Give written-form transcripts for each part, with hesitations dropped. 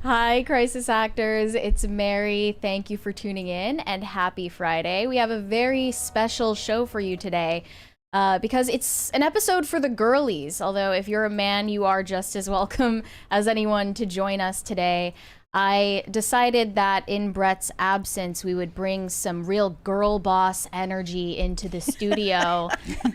Hi, Crisis Actors. It's Mary. Thank you for tuning in, and happy Friday. We have a very special show for you today because it's an episode for the girlies. Although if you're a man, you are just as welcome as anyone to join us today. I decided that in Brett's absence, we would bring some real girl boss energy into the studio.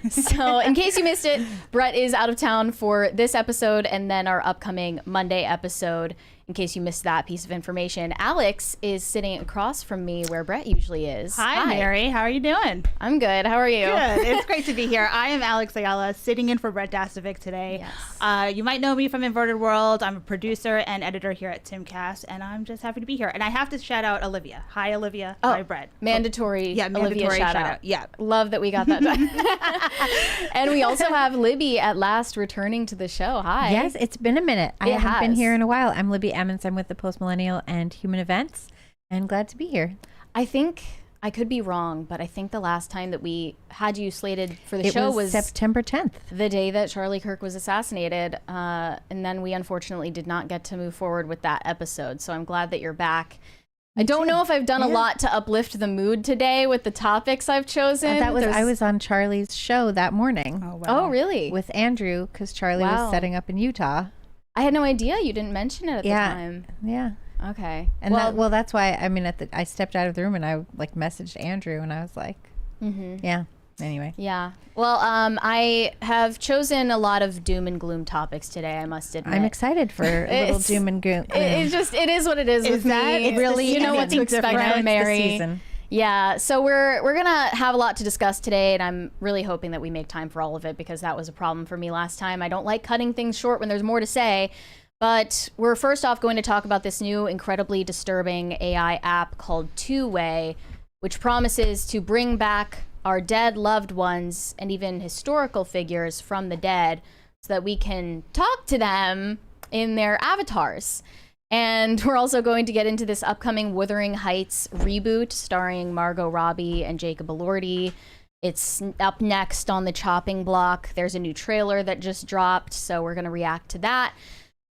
So in case you missed it, Brett is out of town for this episode and then our upcoming Monday episode. In case you missed that piece of information, Alex is sitting across from me where Brett usually is. Hi, Mary. How are you doing? I'm good. How are you? Good. It's great to be here. I am Alex Ayala, sitting in for Brett Dastovic today. Yes. You might know me from Inverted World. I'm a producer and editor here at Timcast, and I'm just happy to be here. And I have to shout out Olivia. Hi, Olivia. Oh, hi, Brett. Mandatory. Yeah, mandatory Olivia shout out. Yeah. Love that we got that done. And we also have Libby at last returning to the show. Hi. Yes, it's been a minute. I haven't been here in a while. I'm Libby Emmons. I'm with the Post Millennial and Human Events, and glad to be here. I think I could be wrong, but I think the last time that we had you slated for the show was September 10th, the day that Charlie Kirk was assassinated, and then we unfortunately did not get to move forward with that episode. So I'm glad that you're back. I don't know if I've done a lot to uplift the mood today with the topics I've chosen. I was on Charlie's show that morning. Oh, wow. Oh, really? With Andrew, because Charlie was setting up in Utah. I had no idea. You didn't mention it at the time. Yeah. Okay. And that's why, I mean, I stepped out of the room and I messaged Andrew and I was like, yeah. Anyway. Yeah. Well, I have chosen a lot of doom and gloom topics today, I must admit. I'm excited for a little doom and gloom. It is what it is with that me. really you know what to expect from Mary. Season. Yeah, so we're gonna have a lot to discuss today, and I'm really hoping that we make time for all of it because that was a problem for me last time. I don't like cutting things short when there's more to say, but we're first off going to talk about this new incredibly disturbing AI app called Two Way, which promises to bring back our dead loved ones and even historical figures from the dead so that we can talk to them in their avatars. And we're also going to get into this upcoming Wuthering Heights reboot starring Margot Robbie and Jacob Elordi. It's up next on the chopping block. There's a new trailer that just dropped, so we're going to react to that.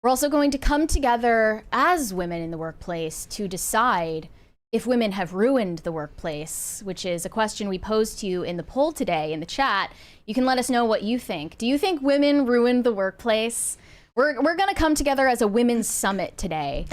We're also going to come together as women in the workplace to decide if women have ruined the workplace, which is a question we posed to you in the poll today in the chat. You can let us know what you think. Do you think women ruined the workplace? We're going to come together as a women's summit today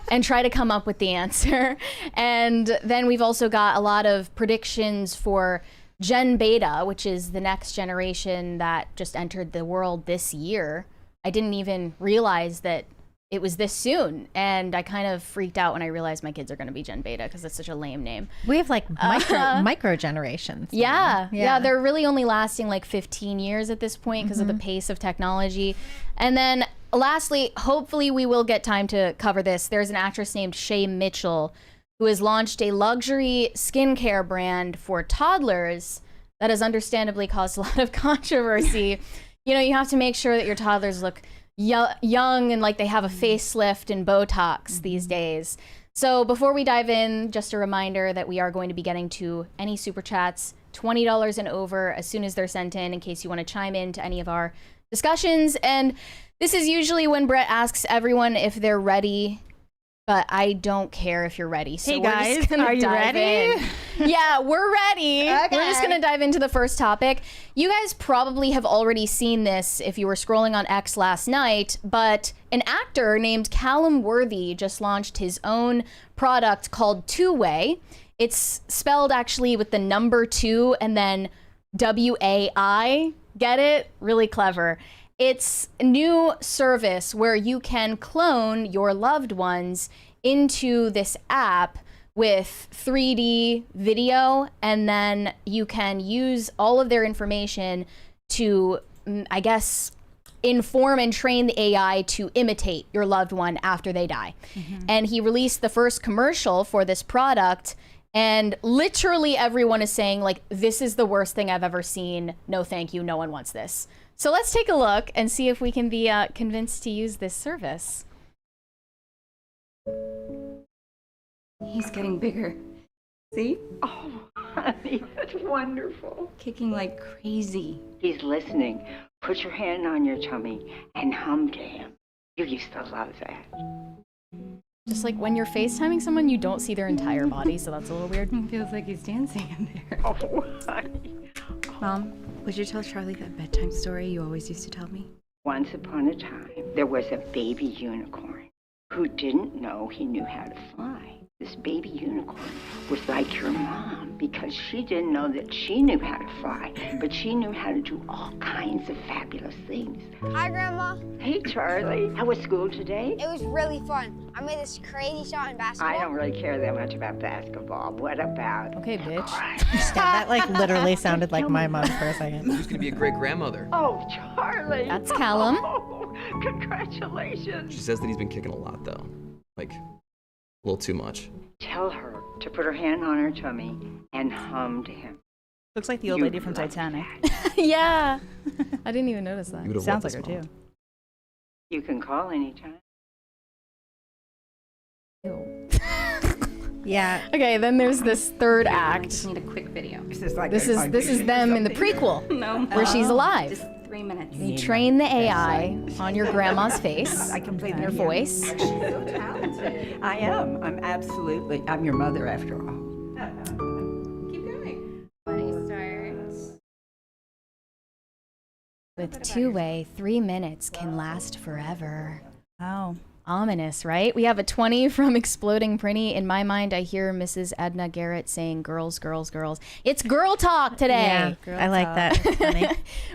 and try to come up with the answer. And then we've also got a lot of predictions for Gen Beta, which is the next generation that just entered the world this year. I didn't even realize that it was this soon. And I kind of freaked out when I realized my kids are going to be Gen Beta because it's such a lame name. We have like micro generations. Yeah, they're really only lasting like 15 years at this point because of the pace of technology. And then lastly, hopefully we will get time to cover this. There's an actress named Shay Mitchell who has launched a luxury skincare brand for toddlers that has understandably caused a lot of controversy. You know, you have to make sure that your toddlers look young and like they have a facelift and Botox these days. So before we dive in, just a reminder that we are going to be getting to any super chats, $20 and over as soon as they're sent in case you want to chime in to any of our discussions. And this is usually when Brett asks everyone if they're ready, but I don't care if you're ready. So hey we're guys, just gonna are you dive ready? in. Yeah, we're ready. Okay. We're just gonna dive into the first topic. You guys probably have already seen this if you were scrolling on X last night, but an actor named Callum Worthy just launched his own product called Two Way. It's spelled actually with the number 2 and then WAI. Get it? Really clever. It's a new service where you can clone your loved ones into this app with 3D video, and then you can use all of their information to, I guess, inform and train the AI to imitate your loved one after they die. And he released the first commercial for this product, and literally everyone is saying, like, this is the worst thing I've ever seen. No, thank you. No one wants this. So let's take a look and see if we can be convinced to use this service. He's getting bigger. See? Oh, honey, that's wonderful. Kicking like crazy. He's listening. Put your hand on your tummy and hum to him. You used to love that. Just like when you're FaceTiming someone, you don't see their entire body, so that's a little weird. It feels like he's dancing in there. Oh, honey. Mom, would you tell Charlie that bedtime story you always used to tell me? Once upon a time, there was a baby unicorn who didn't know he knew how to fly. This baby unicorn was like your mom because she didn't know that she knew how to fly, but she knew how to do all kinds of fabulous things. Hi, Grandma. Hey, Charlie. How was school today? It was really fun. I made this crazy shot in basketball. I don't really care that much about basketball. What about... Okay, bitch. That like literally sounded like my mom for a second. Who's gonna be a great grandmother? Oh, Charlie. That's Callum. Oh, congratulations. She says that he's been kicking a lot though. Like, a little too much. Tell her to put her hand on her tummy and hum to him. Looks like the old You lady from love Titanic. that. Yeah. I didn't even notice that. You would have Sounds loved like this, her Mom. too. You can call anytime. Ew. Yeah. Okay, then there's this third I just act. need a quick video. This is like This is them in the prequel No. where she's alive. Just 3 minutes. They train the AI on your grandma's face I can play and her the piano. voice. So talented. I am. I'm your mother after all. Keep going. Funny starts. With two-way, 3 minutes can last forever. Oh. Ominous, right? We have a 20 from Exploding Prinny. In my mind, I hear Mrs. Edna Garrett saying, girls, girls, girls. It's girl talk today. Yeah, I like that. It's funny.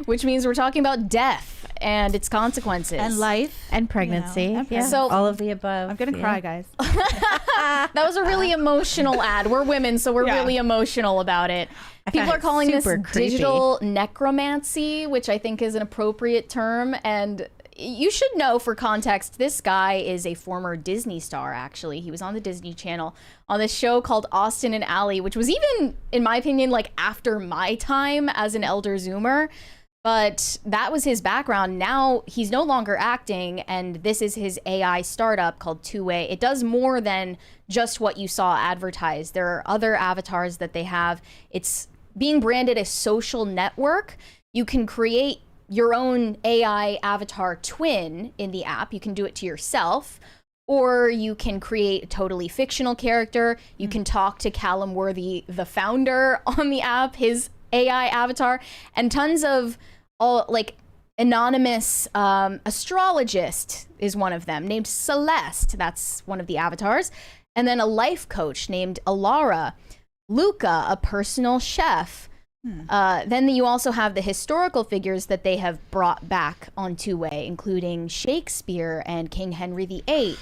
Which means we're talking about death and its consequences. And life. And pregnancy. and Yeah. So- all of the above. I'm gonna yeah. cry, guys. That was a really emotional ad. We're women, so we're Yeah. really emotional about it. People found are it calling this super creepy. digital necromancy, which I think is an appropriate term. And you should know, for context, this guy is a former Disney star, actually. He was on the Disney Channel on this show called Austin and Ally, which was even, in my opinion, like after my time as an elder Zoomer. But that was his background. Now he's no longer acting, and this is his AI startup called Two Way. It does more than just what you saw advertised. There are other avatars that they have. It's being branded a social network. You can create your own AI avatar twin in the app. You can do it to yourself, or you can create a totally fictional character. You can talk to Callum Worthy, the founder, on the app, his AI avatar, and tons of all like anonymous astrologist is one of them named Celeste. That's one of the avatars. And then a life coach named Alara, Luca, a personal chef. Then you also have the historical figures that they have brought back on Two Way, including Shakespeare and King Henry VIII.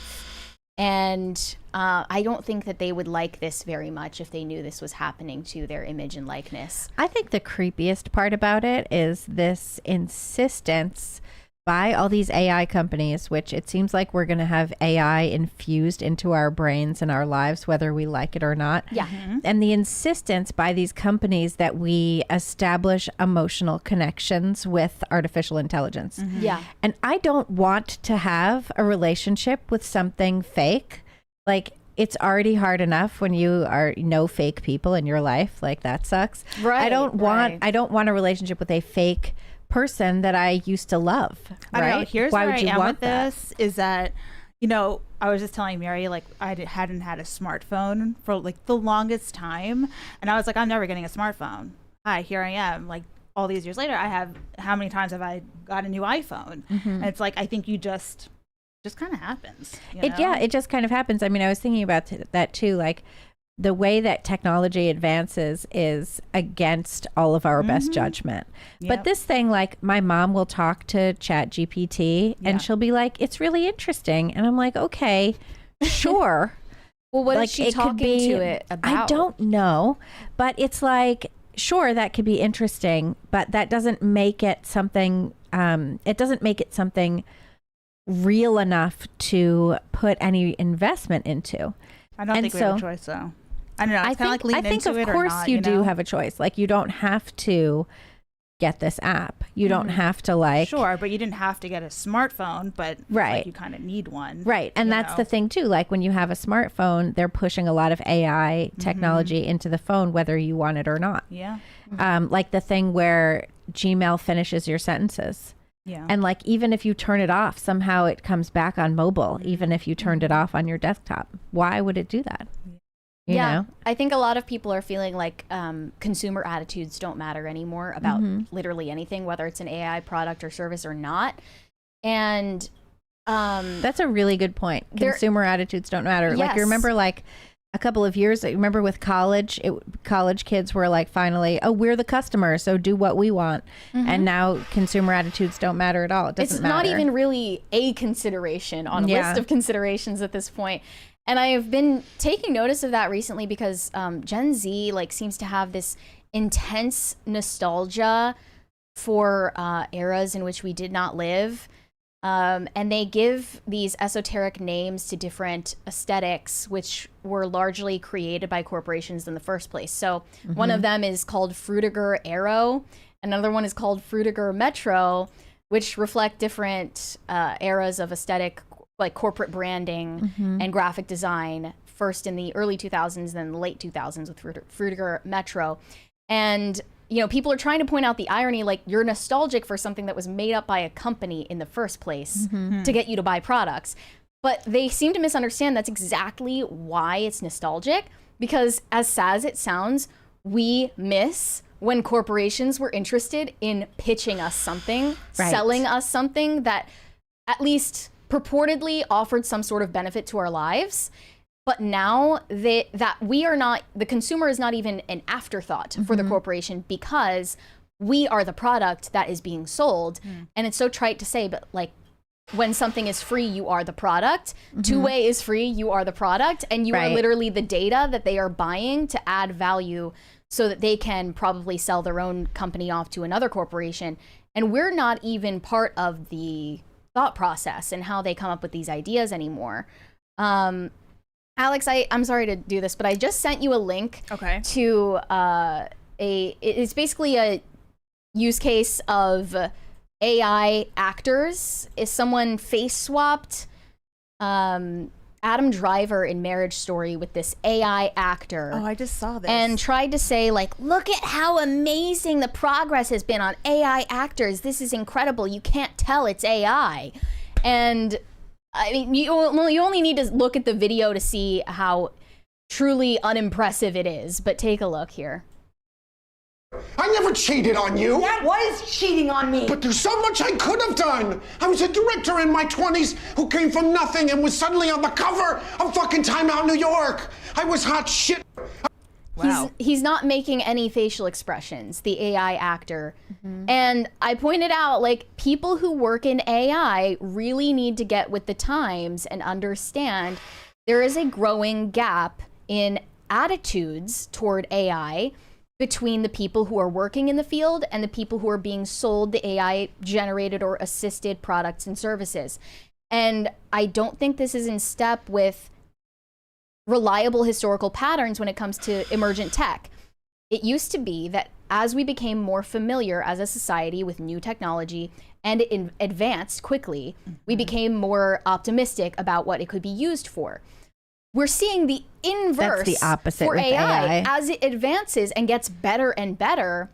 And I don't think that they would like this very much if they knew this was happening to their image and likeness. I think the creepiest part about it is this insistence by all these AI companies, which it seems like we're going to have AI infused into our brains and our lives, whether we like it or not. Yeah. And the insistence by these companies that we establish emotional connections with artificial intelligence. Yeah. And I don't want to have a relationship with something fake. Like, it's already hard enough when you know fake people in your life. Like, that sucks. Right, I don't right. want a relationship with a fake person that I used to love. I Right? don't know. Here's Why where would I you am want with that? this is that, you know, I was just telling Mary, like, hadn't had a smartphone for like the longest time. And I was like, I'm never getting a smartphone. Hi, here I am. Like, all these years later, how many times have I got a new iPhone? And it's like, I think you just kind of happens. You know? Yeah, it just kind of happens. I mean, I was thinking about that too. Like, the way that technology advances is against all of our best judgment. Yep. But this thing, like, my mom will talk to Chat GPT Yeah. and she'll be like, it's really interesting. And I'm like, okay, sure. Well, what Like, is she it could talking be- to it about? I don't know, but it's like, sure, that could be interesting, but that doesn't make it something, it doesn't make it something real enough to put any investment into. I don't and think we have a so- choice, though. I don't know. It's I kind of like think, lean I think into of it or course not, you know? do have a choice. Like, you don't have to get this app. You don't have to, like, Sure, but you didn't have to get a smartphone, but Right. like, you kind of need one. right. And you that's know? the thing too. Like, when you have a smartphone, they're pushing a lot of AI technology into the phone, whether you want it or not. Yeah. Like the thing where Gmail finishes your sentences. Yeah. And like, even if you turn it off, somehow it comes back on mobile, even if you turned it off on your desktop. Why would it do that? You know? I think a lot of people are feeling like consumer attitudes don't matter anymore about literally anything, whether it's an AI product or service or not. And that's a really good point. Consumer attitudes don't matter. Like, you Yes. remember like a couple of years, I remember with college, college kids were like, finally, oh, we're the customer, so do what we want. And now consumer attitudes don't matter at all. It doesn't it's matter. not even really a consideration on a list of considerations at this point. And I have been taking notice of that recently because Gen Z like seems to have this intense nostalgia for eras in which we did not live. And they give these esoteric names to different aesthetics, which were largely created by corporations in the first place. So one of them is called Frutiger Aero. Another one is called Frutiger Metro, which reflect different eras of aesthetic, like corporate branding and graphic design, first in the early 2000s, then the late 2000s with Frutiger Metro. And you know, people are trying to point out the irony, like you're nostalgic for something that was made up by a company in the first place to get you to buy products. But they seem to misunderstand that's exactly why it's nostalgic, because as sad as it sounds, we miss when corporations were interested in pitching us something, selling us something that at least purportedly offered some sort of benefit to our lives. But now that we are not, the consumer is not even an afterthought for the corporation, because we are the product that is being sold. And it's so trite to say, but like when something is free, you are the product. Two-way is free, you are the product. And you are literally the data that they are buying to add value so that they can probably sell their own company off to another corporation. And we're not even part of the thought process and how they come up with these ideas anymore. Alex, I'm sorry to do this, but I just sent you a link to it's basically a use case of AI actors. Is someone face swapped Adam Driver in Marriage Story with this AI actor. Oh, I just saw this. And tried to say, like, look at how amazing the progress has been on AI actors. This is incredible. You can't tell it's AI. And I mean, you only need to look at the video to see how truly unimpressive it is. But take a look here. I never cheated on you. That was cheating on me. But there's so much I could have done. I was a director in my 20s who came from nothing and was suddenly on the cover of fucking Time Out New York. I was hot shit. Wow. He's not making any facial expressions, the AI actor. And I pointed out, like, people who work in AI really need to get with the times and understand there is a growing gap in attitudes toward AI between the people who are working in the field and the people who are being sold the AI generated or assisted products and services. And I don't think this is in step with reliable historical patterns when it comes to emergent tech. It used to be that as we became more familiar as a society with new technology and it advanced quickly, we became more optimistic about what it could be used for. We're seeing the inverse. That's the opposite for with AI. As it advances and gets better and better,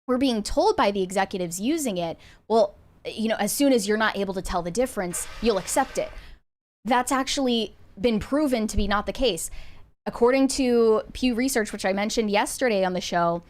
we're being told by the executives using it, well, you know, as soon as you're not able to tell the difference, you'll accept it. That's actually been proven to be not the case. According to Pew Research, which I mentioned yesterday on the show,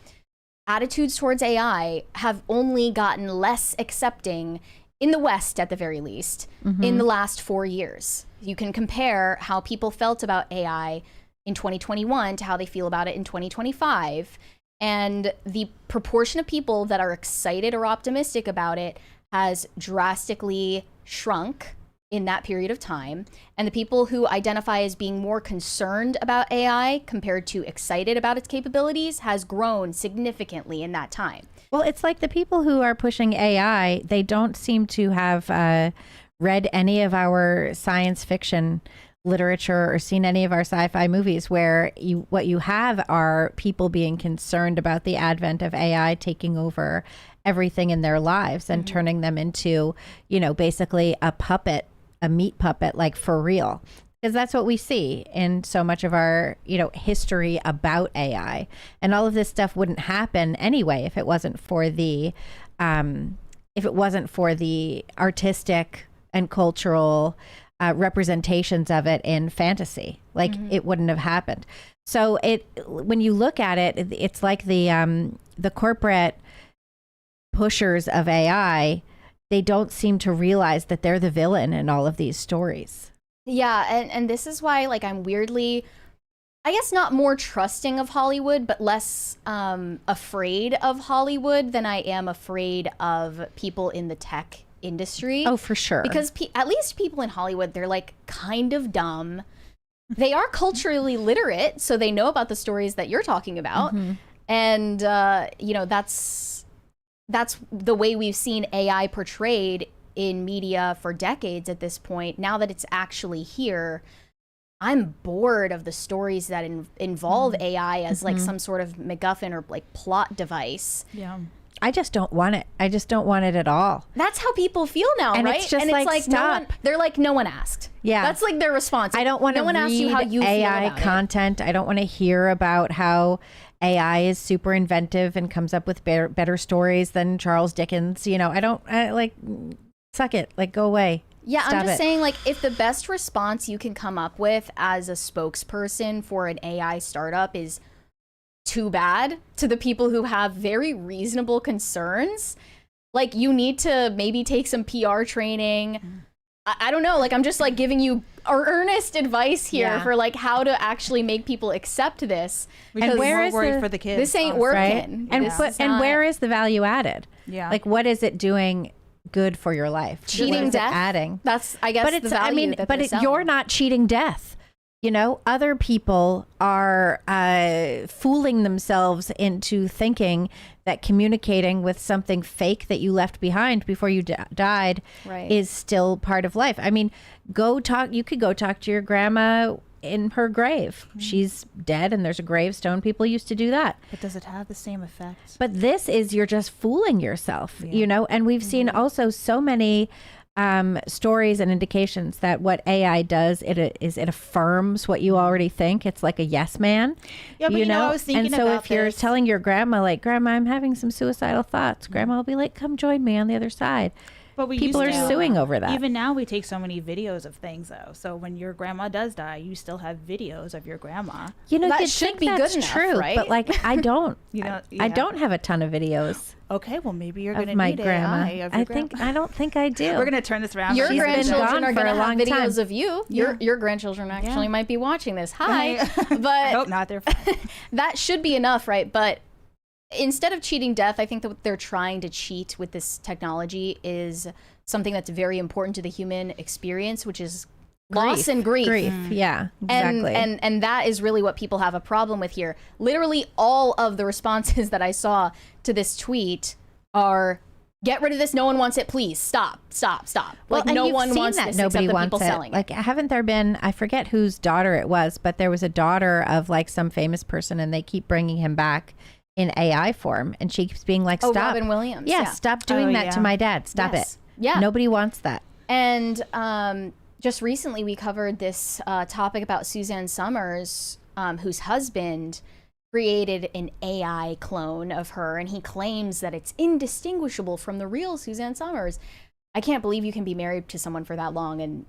attitudes towards AI have only gotten less accepting in the West, at the very least, in the last 4 years. You can compare how people felt about AI in 2021 to how they feel about it in 2025. And the proportion of people that are excited or optimistic about it has drastically shrunk in that period of time. And the people who identify as being more concerned about AI compared to excited about its capabilities has grown significantly in that time. Well, it's like the people who are pushing AI, they don't seem to have read any of our science fiction literature or seen any of our sci-fi movies, where what you have are people being concerned about the advent of AI taking over everything in their lives and turning them into, you know, basically a puppet, a meat puppet, like for real. Because that's what we see in so much of our, you know, history about AI. And all of this stuff wouldn't happen anyway if it wasn't for the if it wasn't for the artistic and cultural representations of it in fantasy. Like it wouldn't have happened. So when you look at it, it's like the corporate pushers of AI. They don't seem to realize that they're the villain in all of these stories. Yeah, and this is why, like, I'm weirdly, I guess, not more trusting of Hollywood, but less afraid of Hollywood than I am afraid of people in the tech industry. Oh, for sure. Because at least people in Hollywood, they're like kind of dumb. They are culturally literate, so they know about the stories that you're talking about. And, you know, that's the way we've seen AI portrayed in media for decades at this point. Now that it's actually here, I'm bored of the stories that involve AI as like some sort of MacGuffin or like plot device. Yeah. I just don't want it. I just don't want it at all. That's how people feel now, And right? it's just and like, no stop. one, they're like, no one asked. Yeah. That's like their response. I don't want to no one asked read you how you AI feel about content. I don't want to hear about how AI is super inventive and comes up with better stories than Charles Dickens. You know, I suck it. Like, go away. Yeah, Stop I'm just it. saying, like, if the best response you can come up with as a spokesperson for an AI startup is too bad to the people who have very reasonable concerns, like, you need to maybe take some PR training. I don't know, like, I'm just like giving you earnest advice here for like how to actually make people accept this. And where we're is worried the- for the kids? This ain't honestly. working. And This but is and not- where is the value added? Yeah. Like, what is it doing good for your life? Cheating What is it death? adding? That's, I guess, But it's, the value I mean, that but they're selling. you're not cheating death. You know, other people are fooling themselves into thinking that communicating with something fake that you left behind before you died Right. is still part of life. I mean, you could go talk to your grandma in her grave. She's dead and there's a gravestone. People used to do that. But does it have the same effect? But this is, you're just fooling yourself, you know? And we've seen also so many stories and indications that what AI does, it affirms what you already think. It's like a yes man. Yeah, but you know, I was thinking and so about if you're this. telling your grandma, like, Grandma, I'm having some suicidal thoughts, Grandma will be like, come join me on the other side. But People are used to- suing over that. Even now, we take so many videos of things, though. So when your grandma does die, you still have videos of your grandma. You know, That you'd should think be good that's enough, true, right? but like, I don't. You know, I yeah. don't have a ton of videos Okay, well, maybe you're going of to my need grandma. AI of your I don't think I do. We're going to turn this around. Your She's been grandchildren gone are for going a to have long videos time. of you. Yeah. Your grandchildren actually might be watching this. Hi. I But hope not. They're fine. that should be enough, right? But instead of cheating death, I think that what they're trying to cheat with this technology is something that's very important to the human experience, which is loss and grief. Yeah, exactly. And that is really what people have a problem with here. Literally all of the responses that I saw to this tweet are, get rid of this, no one wants it, please stop. Well, Like, and no you've one seen wants that. this Nobody except the wants people it. selling Like, it. haven't there been, I forget whose daughter it was, but there was a daughter of like some famous person and they keep bringing him back in AI form and she keeps being like, Oh, stop. Robin Williams, Yeah, yeah. stop doing Oh, that to yeah. my dad. Stop Yes. it. Yeah. Nobody wants that. And just recently we covered this topic about Suzanne Summers, whose husband created an AI clone of her, and he claims that it's indistinguishable from the real Suzanne Summers. I can't believe you can be married to someone for that long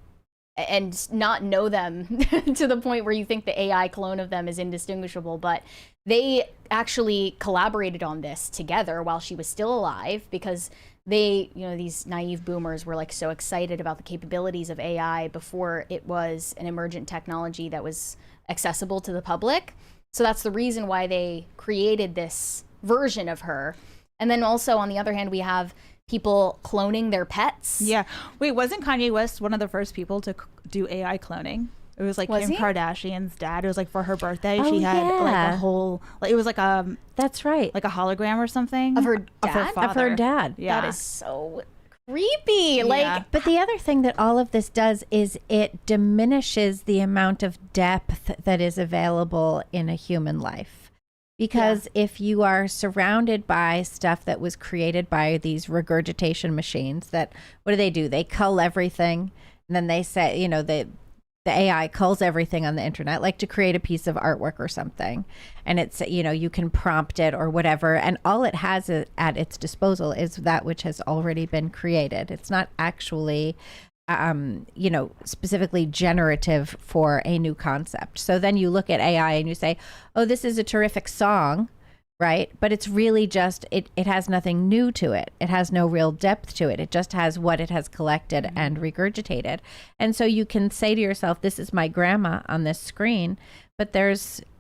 and not know them to the point where you think the AI clone of them is indistinguishable. But they actually collaborated on this together while she was still alive because they, you know, these naive boomers were like so excited about the capabilities of AI before it was an emergent technology that was accessible to the public. So that's the reason why they created this version of her. And then also on the other hand, we have people cloning their pets. Yeah. Wait, wasn't Kanye West one of the first people to do AI cloning? It was like Was Kim he? Kardashian's dad. It was like for her birthday. Oh, She had like yeah. a whole, like, it was like That's right. a hologram or something Of her Of dad? her, Of Of her father. dad. Yeah. That is so creepy. Like, Yeah. But the other thing that all of this does is it diminishes the amount of depth that is available in a human life. Because if you are surrounded by stuff that was created by these regurgitation machines that, what do? They cull everything. And then they say, you know, the AI culls everything on the internet, like to create a piece of artwork or something. And it's, you can prompt it or whatever. And all it has at its disposal is that which has already been created. It's not actually, specifically generative for a new concept. So then you look at AI and you say, oh, this is a terrific song, right? But it's really just, it has nothing new to it. It has no real depth to it. It just has what it has collected and regurgitated. And so you can say to yourself, this is my grandma on this screen, but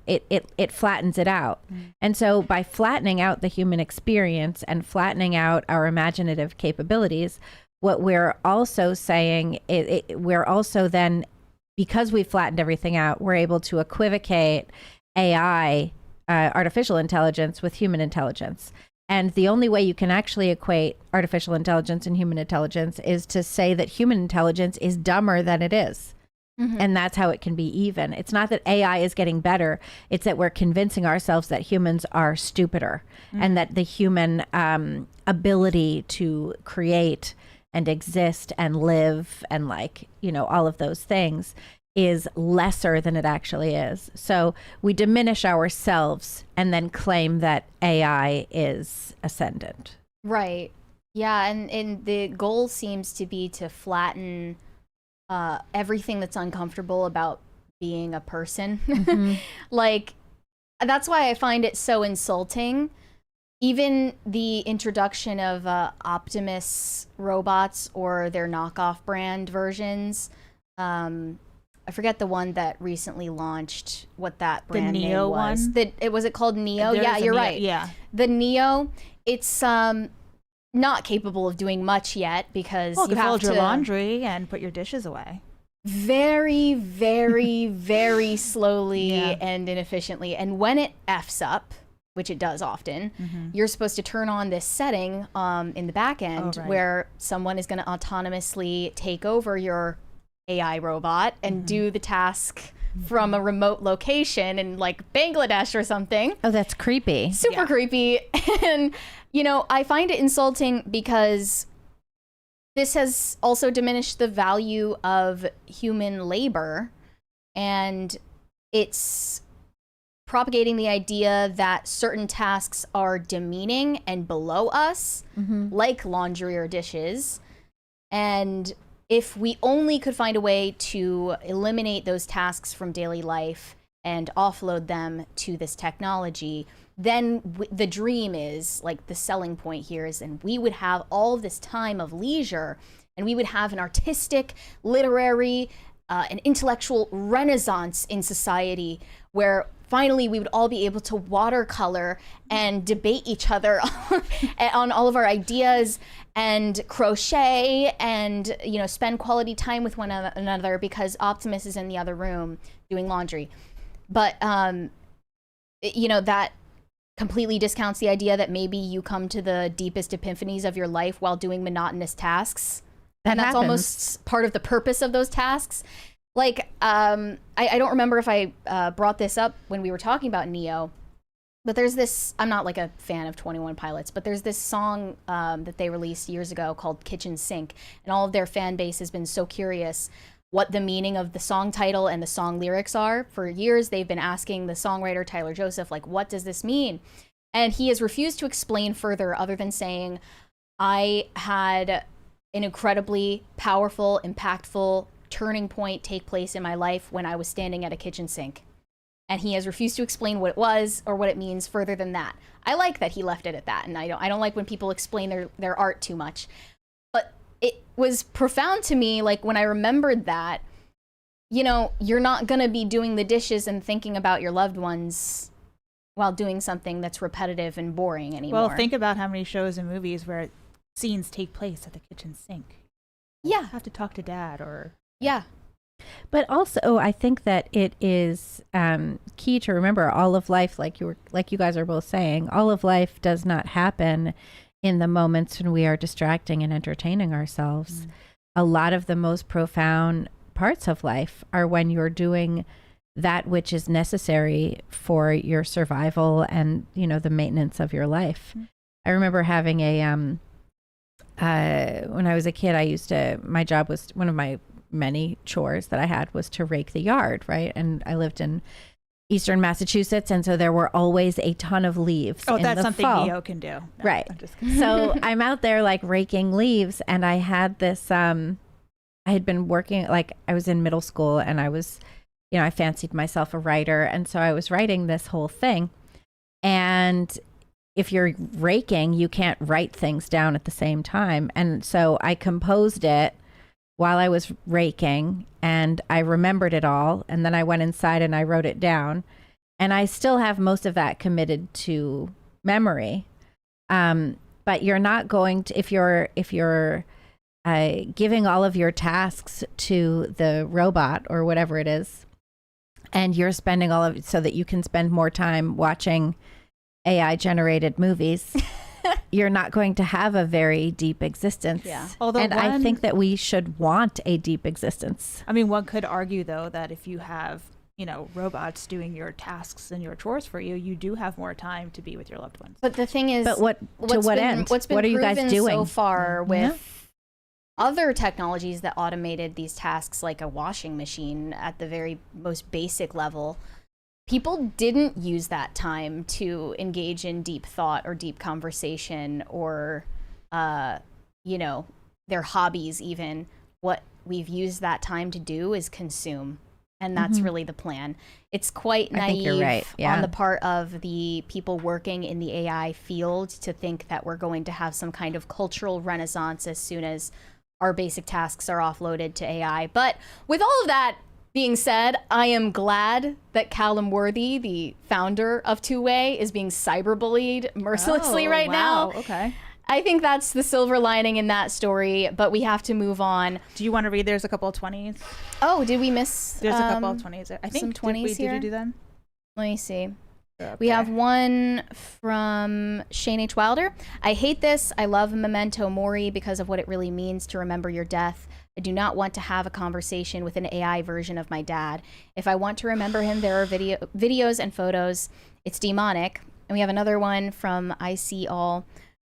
it flattens it out. And so by flattening out the human experience and flattening out our imaginative capabilities, what we're also saying, we're also then, because we've flattened everything out, we're able to equivocate AI, artificial intelligence, with human intelligence. And the only way you can actually equate artificial intelligence and human intelligence is to say that human intelligence is dumber than it is. And that's how it can be even. It's not that AI is getting better. It's that we're convincing ourselves that humans are stupider and that the human ability to create and exist and live and all of those things is lesser than it actually is. So we diminish ourselves and then claim that AI is ascendant. Right. Yeah, and the goal seems to be to flatten everything that's uncomfortable about being a person. That's why I find it so insulting. Even the introduction of Optimus robots or their knockoff brand versions. I forget the one that recently launched, what that brand the Neo name was. one? Was it called Neo? There Yeah, is a you're Neo, right. yeah. The Neo, it's not capable of doing much yet because Well, you you have fold to your laundry and put your dishes away. very, very, very slowly and inefficiently. And when it F's up, which it does often, you're supposed to turn on this setting in the back end where someone is going to autonomously take over your AI robot and do the task from a remote location in Bangladesh or something. Oh, that's creepy. Super creepy. And, I find it insulting because this has also diminished the value of human labor, and it's propagating the idea that certain tasks are demeaning and below us, like laundry or dishes. And if we only could find a way to eliminate those tasks from daily life and offload them to this technology, then the dream is, the selling point here is, and we would have all of this time of leisure, and we would have an artistic, literary, an intellectual renaissance in society where finally we would all be able to watercolor and debate each other on all of our ideas and crochet and spend quality time with one another because Optimus is in the other room doing laundry. But that completely discounts the idea that maybe you come to the deepest epiphanies of your life while doing monotonous tasks. And that's almost part of the purpose of those tasks. I don't remember if I brought this up when we were talking about Neo, but there's this, I'm not a fan of 21 Pilots, but there's this song that they released years ago called Kitchen Sink, and all of their fan base has been so curious what the meaning of the song title and the song lyrics are. For years, they've been asking the songwriter Tyler Joseph, what does this mean? And he has refused to explain further other than saying, I had an incredibly powerful, impactful turning point take place in my life when I was standing at a kitchen sink. And he has refused to explain what it was or what it means further than that. I like that he left it at that, and I don't like when people explain their art too much. But it was profound to me, when I remembered that, you're not gonna be doing the dishes and thinking about your loved ones while doing something that's repetitive and boring anymore. Well, think about how many shows and movies where scenes take place at the kitchen sink. Yeah. You have to talk to dad or... Yeah. But also, I think that it is key to remember all of life, like you guys are both saying, all of life does not happen in the moments when we are distracting and entertaining ourselves. A lot of the most profound parts of life are when you're doing that which is necessary for your survival and, the maintenance of your life. I remember having when I was a kid, my job was, one of my many chores that I had was to rake the yard, right? And I lived in Eastern Massachusetts, and so there were always a ton of leaves. Oh, in that's the something fall. Neo can do. No, Right. I'm just kidding. So I'm out there like raking leaves, and I had this I had been working, like I was in middle school, and I was, you know, I fancied myself a writer, and so I was writing this whole thing. And if you're raking, you can't write things down at the same time. And so I composed it while I was raking, and I remembered it all, and then I went inside and I wrote it down, and I still have most of that committed to memory. But you're not going to, if you're giving all of your tasks to the robot or whatever it is, and you're spending all of it so that you can spend more time watching AI generated movies, you're not going to have a very deep existence. Yeah. Although and I think that we should want a deep existence. I mean, one could argue though that if you have, you know, robots doing your tasks and your chores for you, you do have more time to be with your loved ones. But the thing is, But what end? What's been What are you guys proven doing? so far with Yeah. other technologies that automated these tasks, like a washing machine at the very most basic level, people didn't use that time to engage in deep thought or deep conversation or, you know, their hobbies even. What we've used that time to do is consume. And that's really the plan. It's quite I think you're naive right, yeah. on the part of the people working in the AI field to think that we're going to have some kind of cultural renaissance as soon as our basic tasks are offloaded to AI. But with all of that being said, I am glad that Callum Worthy, the founder of Two Way, is being cyberbullied mercilessly right now. Okay. I think that's the silver lining in that story, but we have to move on. Do you want to read? There's a couple of 20s. Oh, did we miss? There's a couple of 20s. I think some 20s did here. you do them? Let me see. Okay. We have one from Shane H. Wilder. I hate this. I love Memento Mori because of what it really means to remember your death. I do not want to have a conversation with an AI version of my dad. If I want to remember him, there are videos and photos. It's demonic. And we have another one from I See All.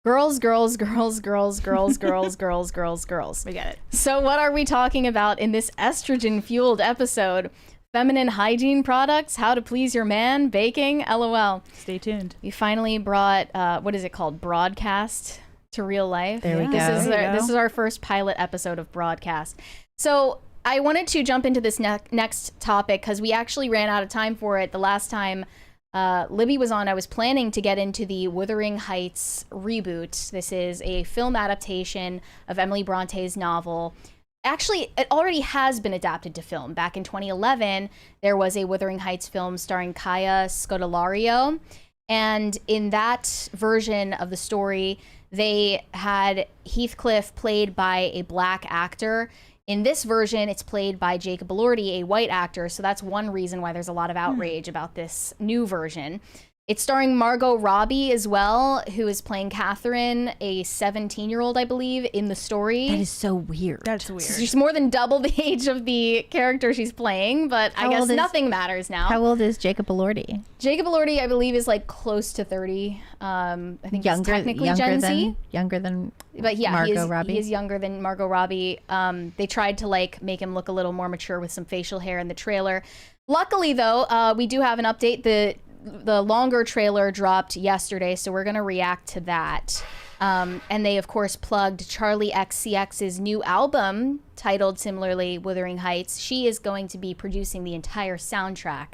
Girls, girls, girls, girls, girls, girls, girls, girls, girls. We get it. So what are we talking about in this estrogen-fueled episode? Feminine hygiene products, how to please your man, baking, LOL. Stay tuned. We finally brought, what is it called? Broadcast to real life. There we go. This is our first pilot episode of Broadcast. So I wanted to jump into this next topic because we actually ran out of time for it. The last time Libby was on, I was planning to get into the Wuthering Heights reboot. This is a film adaptation of Emily Bronte's novel. Actually, it already has been adapted to film. Back in 2011, there was a Wuthering Heights film starring Kaya Scodelario. And in that version of the story, they had Heathcliff played by a black actor. In this version, it's played by Jacob Elordi, a white actor. So that's one reason why there's a lot of outrage about this new version. It's starring Margot Robbie as well, who is playing Catherine, a 17-year-old, I believe, in the story. That is so weird. That's weird. She's more than double the age of the character she's playing, but I guess nothing matters now. How old is Jacob Elordi? Jacob Elordi, I believe, is like close to 30. I think he's technically Gen Z. Younger than But yeah, Margot Robbie. he is younger than Margot Robbie. They tried to like make him look a little more mature with some facial hair in the trailer. Luckily, though, we do have an update. The longer trailer dropped yesterday, so we're going to react to that. And they, of course, plugged Charlie XCX's new album, titled similarly Wuthering Heights. She is going to be producing the entire soundtrack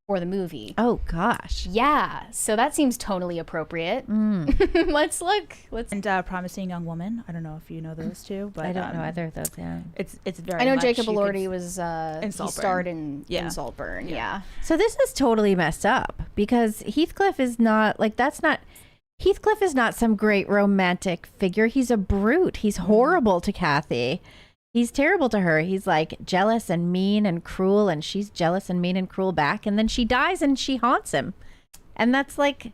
for the movie. Oh, gosh. Yeah, so that seems tonally appropriate. Let's look. And Promising Young Woman. I don't know if you know those two, but I don't know either of those, yeah. It's very. I know much Jacob you Elordi could- was in he Saltburn. starred in Saltburn. Yeah. So this is totally messed up because Heathcliff is not Heathcliff is not some great romantic figure. He's a brute. He's horrible to Kathy. He's terrible to her. He's like jealous and mean and cruel, and she's jealous and mean and cruel back. And then she dies and she haunts him. And that's like,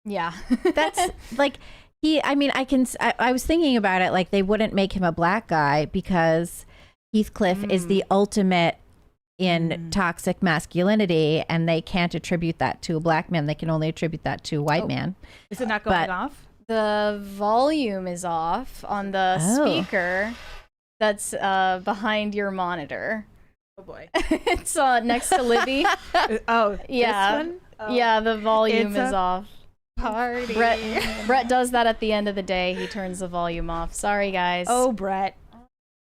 Yeah. that's like, I was thinking about it, like they wouldn't make him a black guy because Heathcliff is the ultimate in toxic masculinity, and they can't attribute that to a black man. They can only attribute that to a white man. Is it not going but- off? The volume is off on the speaker. that's behind your monitor. Oh boy. It's next to Libby. Oh, Yeah. This one? Oh. Yeah, the volume It's is a off. Party. Brett does that at the end of the day. He turns the volume off. Sorry, guys. Oh, Brett.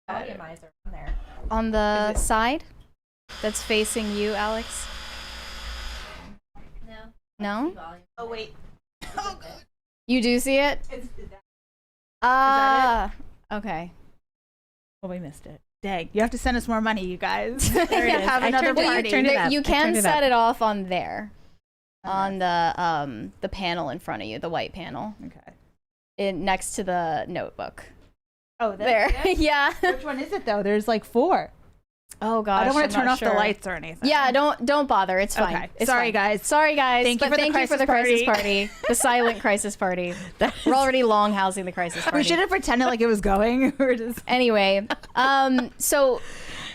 Volumizer on there. On the side that's facing you, Alex? No? Oh, wait. You do see it? Ah. Okay. Oh, we missed it. Dang. You have to send us more money, you guys. There it is. Have I another turned it- party. turned it up. You I can turned it set up. it off on there. On the panel in front of you, the white panel. Okay. Next to the notebook. Oh, There. Yeah. Which one is it, though? There's like 4. Oh gosh. I don't want I'm to turn not off sure. the lights or anything. Yeah, don't bother. It's fine. Okay. It's Sorry, fine. guys. Sorry, guys. Thank you But for the thank you for the crisis crisis party. The silent crisis party. We're already long housing the crisis party. We should have pretended like it was going. We're just. Anyway, so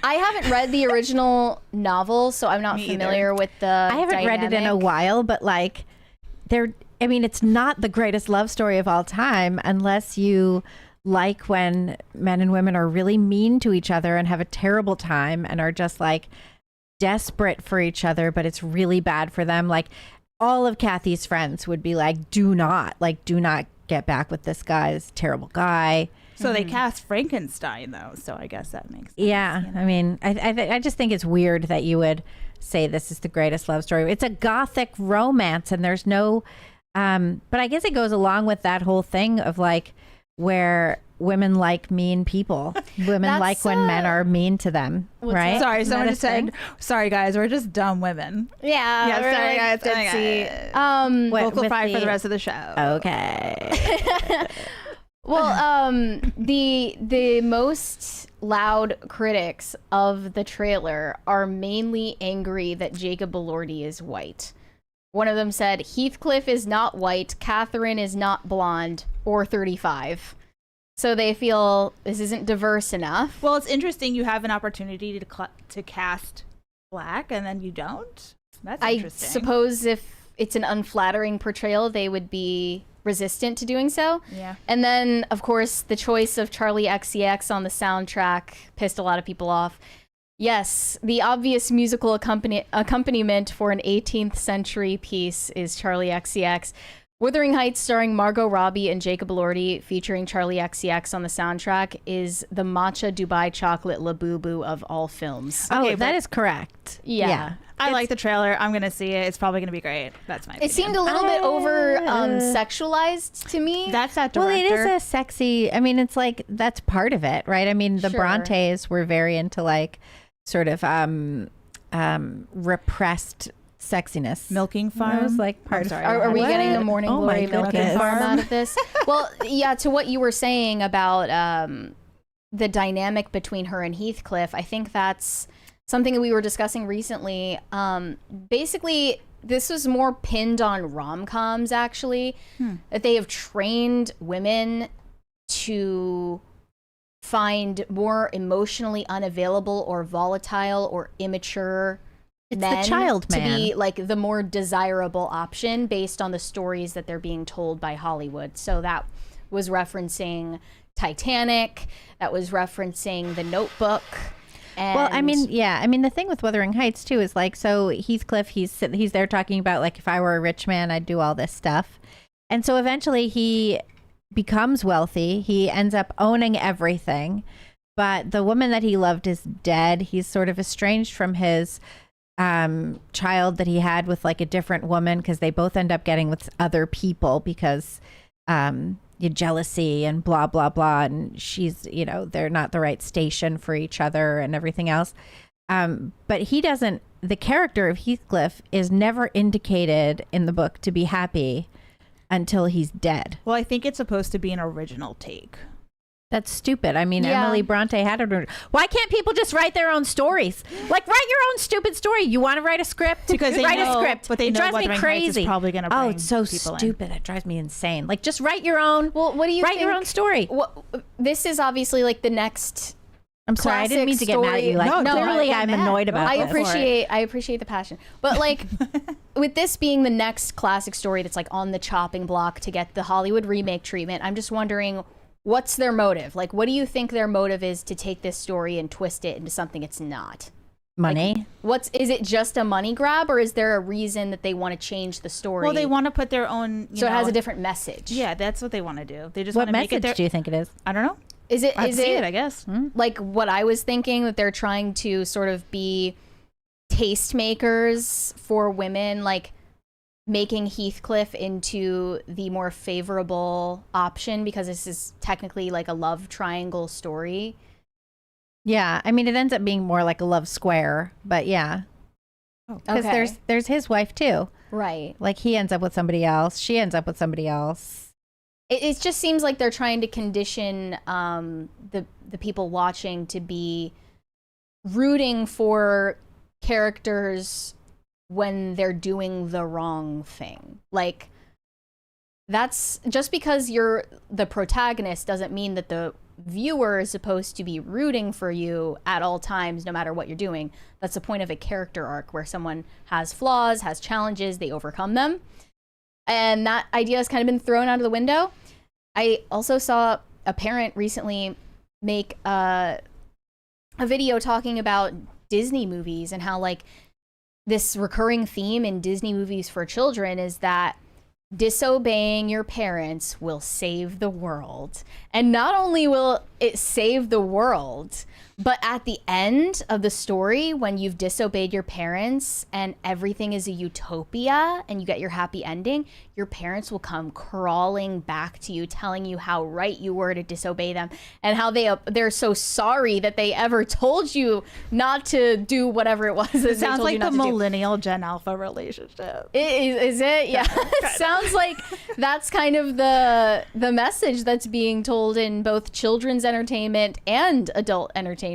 I haven't read the original novel, so I'm not Me familiar with the. I haven't read it in a while, but like, it's not the greatest love story of all time unless you like when men and women are really mean to each other and have a terrible time and are just like desperate for each other, but it's really bad for them. Like all of Kathy's friends would be like, do not get back with this guy, this terrible guy. So they cast Frankenstein, though. So I guess that makes sense. Yeah. you know? I mean, I just think it's weird that you would say this is the greatest love story. It's a gothic romance and there's no, but I guess it goes along with that whole thing of like where women like mean people. Women like when men are mean to them, right? Sorry, Isn't someone that a just said, thing? sorry, guys, we're just dumb women. Yeah. Yeah, we're sorry, like guys. ditzy. What, Vocal with fry for the rest of the show. Okay. Well, the most loud critics of the trailer are mainly angry that Jacob Elordi is white. One of them said, Heathcliff is not white, Catherine is not blonde, or 35. So they feel this isn't diverse enough. Well, it's interesting. You have an opportunity to cast black, and then you don't. That's I interesting. suppose if it's an unflattering portrayal, they would be resistant to doing so. Yeah. And then, of course, the choice of Charlie XCX on the soundtrack pissed a lot of people off. Yes, the obvious musical accompaniment for an 18th century piece is Charlie XCX. Wuthering Heights, starring Margot Robbie and Jacob Elordi, featuring Charlie XCX on the soundtrack, is the matcha Dubai chocolate Labubu of all films. Okay, that is correct. Yeah. I like the trailer. I'm going to see it. It's probably going to be great. That's my opinion. It seemed a little bit over sexualized to me. That's that Well, director. it is a sexy, I mean, it's like, that's part of it, right? I mean, the Sure. Brontes were very into like sort of repressed sexiness. Milking That Farm. was like part of sorry. Are we What? getting a Morning Oh my Glory milking goodness. farm out of this? Well, yeah, to what you were saying about the dynamic between her and Heathcliff, I think that's something that we were discussing recently. Basically, this was more pinned on rom-coms, actually, that they have trained women to find more emotionally unavailable or volatile or immature It's men the child to man. be like the more desirable option based on the stories that they're being told by Hollywood. So that was referencing Titanic, that was referencing The Notebook. And Well, I mean, yeah. I mean, the thing with Wuthering Heights too is like, so Heathcliff, he's there talking about like, if I were a rich man, I'd do all this stuff, and so eventually he becomes wealthy. He ends up owning everything, but the woman that he loved is dead. He's sort of estranged from his child that he had with like a different woman because they both end up getting with other people because jealousy and blah blah blah, and she's, you know, they're not the right station for each other and everything else, but he doesn't, the character of Heathcliff is never indicated in the book to be happy until he's dead. Well, I think it's supposed to be an original take. That's stupid. I mean, Yeah. Emily Bronte had it. Why can't people just write their own stories? Like, write your own stupid story. You want to write a script? Because they write know- a script. but they it know drives me Wuthering Heights is crazy. probably gonna Oh, bring it's so people in. stupid. It drives me insane. Like, just write your own. well, what do you write think? your own story? What, this is obviously like the next. I'm sorry, I didn't mean to get mad at you. Like, No, clearly don't I'm get mad. annoyed about I this. appreciate the passion, but like with this being the next classic story that's like on the chopping block to get the Hollywood remake treatment, I'm just wondering what's their motive? Like, what do you think their motive is to take this story and twist it into something it's not? Money. Like, is it just a money grab, or is there a reason that they want to change the story? Well, they want to put their own. So it has a different message. Yeah, that's what they want to do. They just What want to make it. message do you think it is? I don't know. Is it? I see it, I guess. Like what I was thinking, that they're trying to sort of be tastemakers for women, like making Heathcliff into the more favorable option because this is technically like a love triangle story. Yeah, I mean, it ends up being more like a love square, but yeah. Because there's his wife too. Right. Like he ends up with somebody else. She ends up with somebody else. It just seems like they're trying to condition the people watching to be rooting for characters when they're doing the wrong thing. Like, that's just because you're the protagonist doesn't mean that the viewer is supposed to be rooting for you at all times, no matter what you're doing. That's the point of a character arc, where someone has flaws, has challenges, they overcome them. And that idea has kind of been thrown out of the window. I also saw a parent recently make a video talking about Disney movies and how, like, this recurring theme in Disney movies for children is that disobeying your parents will save the world. And not only will it save the world, but at the end of the story, when you've disobeyed your parents and everything is a utopia and you get your happy ending, your parents will come crawling back to you, telling you how right you were to disobey them and how they're so sorry that they ever told you not to do whatever it was. It sounds like the millennial Gen Alpha relationship. Is it? Yeah. It sounds like that's kind of the message that's being told in both children's entertainment and adult entertainment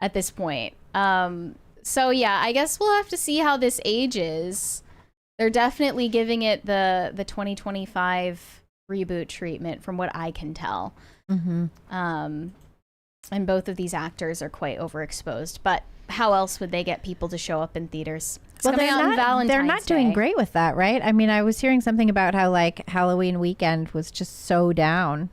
at this point. So yeah, I guess we'll have to see how this ages. They're definitely giving it the 2025 reboot treatment from what I can tell. Mm-hmm. And both of these actors are quite overexposed, but how else would they get people to show up in theaters? Well, they're not doing great with that, right? I mean, I was hearing something about how, like, Halloween weekend was just so down.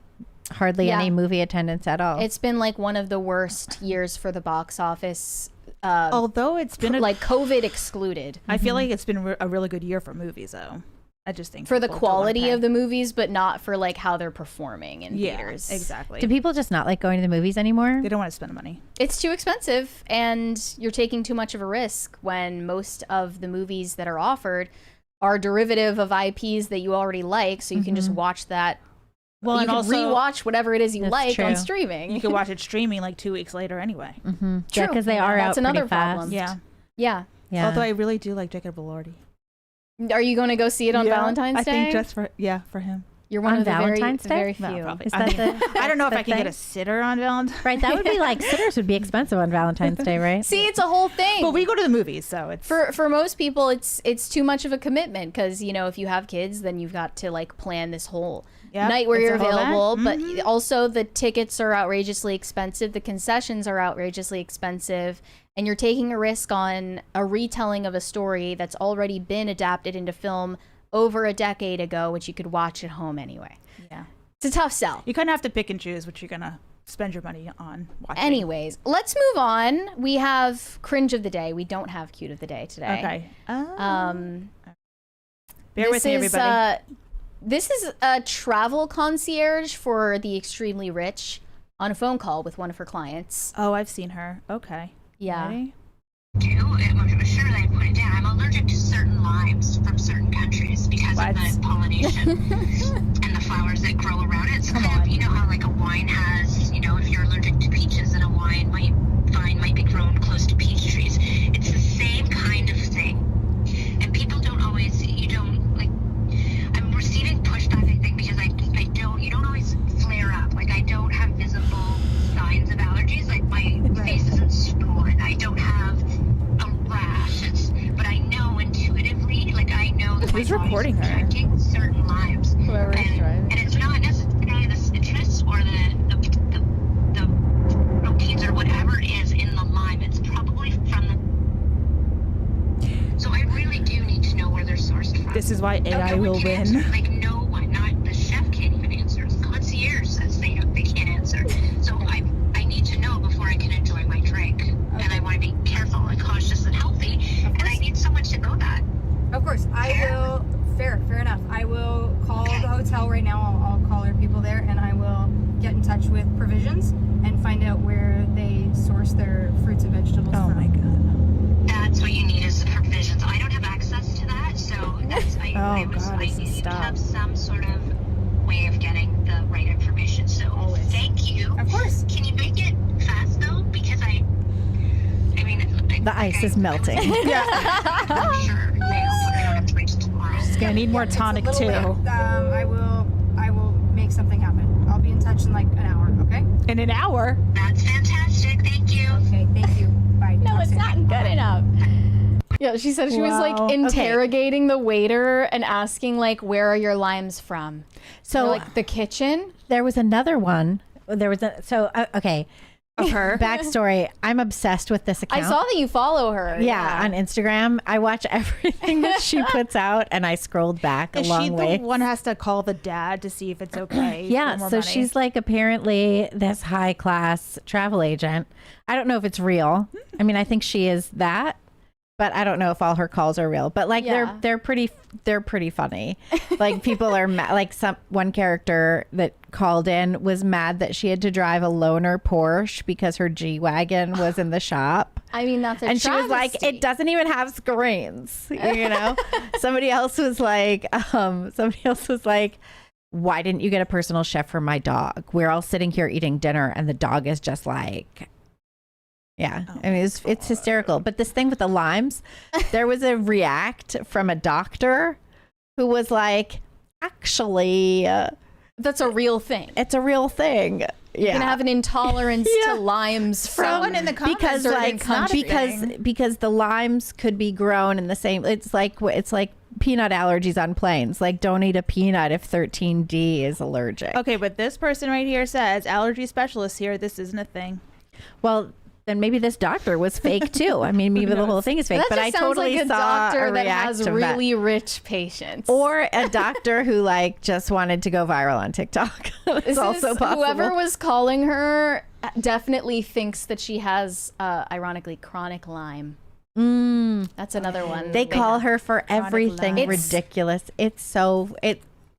Hardly any movie attendance at all. It's been like one of the worst years for the box office. Although it's been like COVID excluded. I feel like it's been a really good year for movies, though. I just think for the quality of the movies, but not for like how they're performing in theaters. Exactly. Do people just not like going to the movies anymore? They don't want to spend the money. It's too expensive, and you're taking too much of a risk when most of the movies that are offered are derivative of IPs that you already like, so you can just watch that. Well, you can also rewatch whatever it is you like on streaming. You can watch it streaming like 2 weeks later anyway. Mm-hmm. Yeah, because they are out That's another pretty fast. problem. Yeah. Although I really do like Jacob Elordi. Are you going to go see it on Valentine's Day? I think just for him. You're one on of the Valentine's very Day? few. No, is that I don't know if I can get a sitter on Valentine's. Right, that would be like sitters would be expensive on Valentine's Day, right? See, it's a whole thing. But we go to the movies, so it's for most people, it's too much of a commitment because if you have kids, then you've got to like plan this whole night where you're available. But also the tickets are outrageously expensive, the concessions are outrageously expensive, and you're taking a risk on a retelling of a story that's already been adapted into film over a decade ago, which you could watch at home anyway. Yeah. It's a tough sell. You kind of have to pick and choose what you're going to spend your money on watching. Anyways, let's move on. We have Cringe of the Day. We don't have Cute of the Day today. Okay. Bear with me, everybody. This is a travel concierge for the extremely rich on a phone call with one of her clients. Oh, I've seen her. Okay. Yeah. Ready? Sure, I put it down. I'm allergic to certain limes from certain countries because of the pollination and the flowers that grow around it. So kind of, you know how like a wine has, if you're allergic to peaches and a wine might be grown close to peach trees. It's the same kind of thing. And people don't always, I'm receiving pushback, I think, because you don't always flare up. Like I don't have visible signs of allergies. Like my face isn't swollen. I don't have a rash. But I know intuitively, like I know that who's my body's recording her? rejecting certain limes. Whoever's driving. And it's not necessarily the citrus or the proteins or whatever it is in the lime. It's probably from the. So I really do need to know where they're sourced from. This is why AI will win. Like no one, not the chef can't even answer. The concierge says they don't. with provisions and find out where they source their fruits and vegetables from. Oh my god. That's what you need is the provisions. I don't have access to that, so that's I need to have some sort of way of getting the right information. So thank you. Of course. Can you make it fast though? Because I mean, The ice is melting. Yeah. I'm sure. I don't have to wait till tomorrow. She's gonna need more tonic It's a too. little bit. I will make something happen. I'll be in touch in like an hour. Okay. In an hour. That's fantastic. Thank you. Okay. Thank you. Bye. No, Talk it's soon. not good Bye. enough. Yeah, she said she was Wow. like interrogating the waiter and asking like, where are your limes from? So They're, like the kitchen. there was another one. There was okay. Of her. Backstory. I'm obsessed with this I account. saw that you follow her. Yeah, on Instagram. I watch everything that she puts out, and I scrolled back a Is long she way. the one has to call the dad to see if it's okay? Yeah, for more so money? she's like apparently this high class travel agent. I don't know if it's real. I mean, I think she is that, but I don't know if all her calls are real. But like Yeah. they're pretty funny. Like people are like one character that called in was mad that she had to drive a loaner Porsche because her G-Wagon was in the shop. I mean, that's a And she was like, travesty. it doesn't even have screens, you know? Somebody else was like, why didn't you get a personal chef for my dog? We're all sitting here eating dinner and the dog is just like, yeah. I mean, it's hysterical. But this thing with the limes, there was a react from a doctor who was like, actually, That's a real thing. it's a real thing. You're Yeah. gonna have an intolerance Yeah. to limes from Someone in the comments because certain like countries. because the limes could be grown in the same it's like peanut allergies on planes. Like don't eat a peanut if 13D is allergic. Okay, but this person right here says allergy specialist here. This isn't a thing. Well, then maybe this doctor was fake too. I mean, maybe the whole thing is fake. That but just I sounds totally like a saw doctor a that react has of really rich patients. or a doctor who like just wanted to go viral on TikTok. It's also possible. Whoever was calling her definitely thinks that she has, ironically, chronic Lyme. That's another one. They call her for everything Lyme. ridiculous.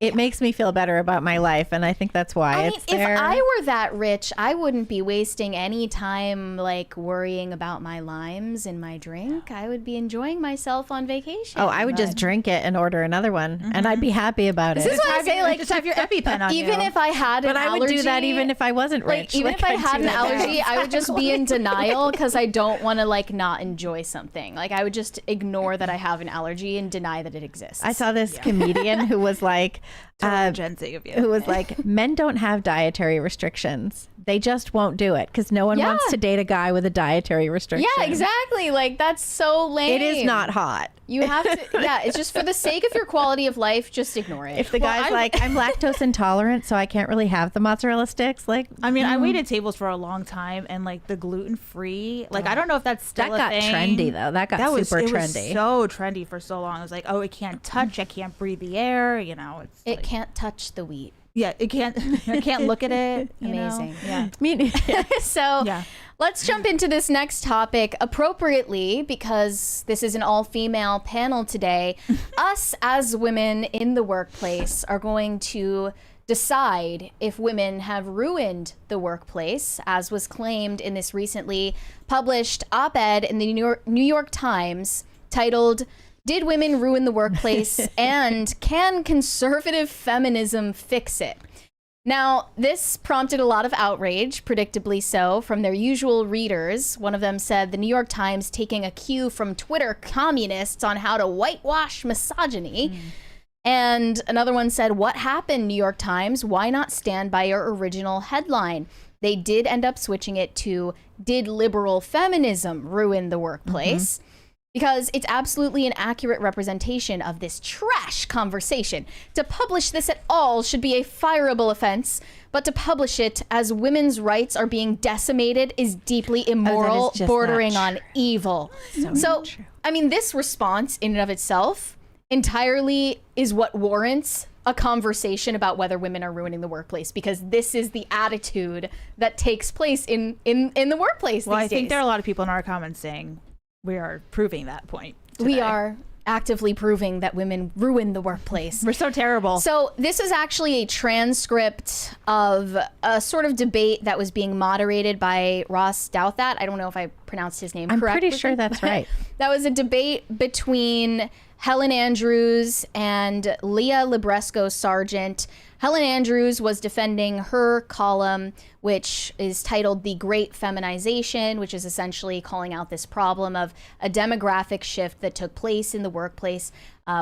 It makes me feel better about my life, and I think that's why I mean, it's there. if I were that rich, I wouldn't be wasting any time like worrying about my limes in my drink. I would be enjoying myself on vacation. Oh, I would just drink it and order another one, and I'd be happy about it. This is why I say, like, just have your EpiPen on even you. if I had an But I allergy, would do that even if I wasn't rich. like even if I had an allergy, I would just be in denial because I don't want to like not enjoy something. Like I would just ignore that I have an allergy and deny that it exists. I saw this comedian who was like, Gen Z of you. who was like, men don't have dietary restrictions. They just won't do it because no one Yeah. wants to date a guy with a dietary restriction. yeah, exactly. Like that's so lame. It is not hot. You have to. Yeah, it's just for the sake of your quality of life. Just ignore it. If the guy's like, I'm lactose intolerant, so I can't really have the mozzarella sticks. Like, I mean, I waited tables for a long time, and like the gluten free, like I don't know if that's still that got a thing. trendy though. That got super it trendy. Was so trendy for so long. It was like, oh, it can't touch. I can't breathe the air. You know, it's it like, can't touch the wheat. Yeah, it can't. I can't look at it. you know? Amazing. Yeah. So Yeah. let's jump into this next topic appropriately because this is an all-female panel today. Us as women in the workplace are going to decide if women have ruined the workplace, as was claimed in this recently published op-ed in the New York Times titled, "Did Women Ruin the Workplace and Can Conservative Feminism Fix It?" Now, this prompted a lot of outrage, predictably so, from their usual readers. One of them said the New York Times taking a cue from Twitter communists on how to whitewash misogyny. And another one said, what happened, New York Times? Why not stand by your original headline? They did end up switching it to, did liberal feminism ruin the workplace? Because it's absolutely an accurate representation of this trash conversation. To publish this at all should be a fireable offense, but to publish it as women's rights are being decimated is deeply immoral, just bordering not on evil. So I mean, this response in and of itself entirely is what warrants a conversation about whether women are ruining the workplace, because this is the attitude that takes place in the workplace Well, these I think days. there are a lot of people in our comments saying we are proving that point. We today. are actively proving that women ruin the workplace. We're so terrible. So this is actually a transcript of a sort of debate that was being moderated by Ross Douthat. I don't know if I pronounced his name I'm correctly. pretty sure that's right. That was a debate between Helen Andrews and Leah Libresco-Sargent. Helen Andrews was defending her column, which is titled The Great Feminization, which is essentially calling out this problem of a demographic shift that took place in the workplace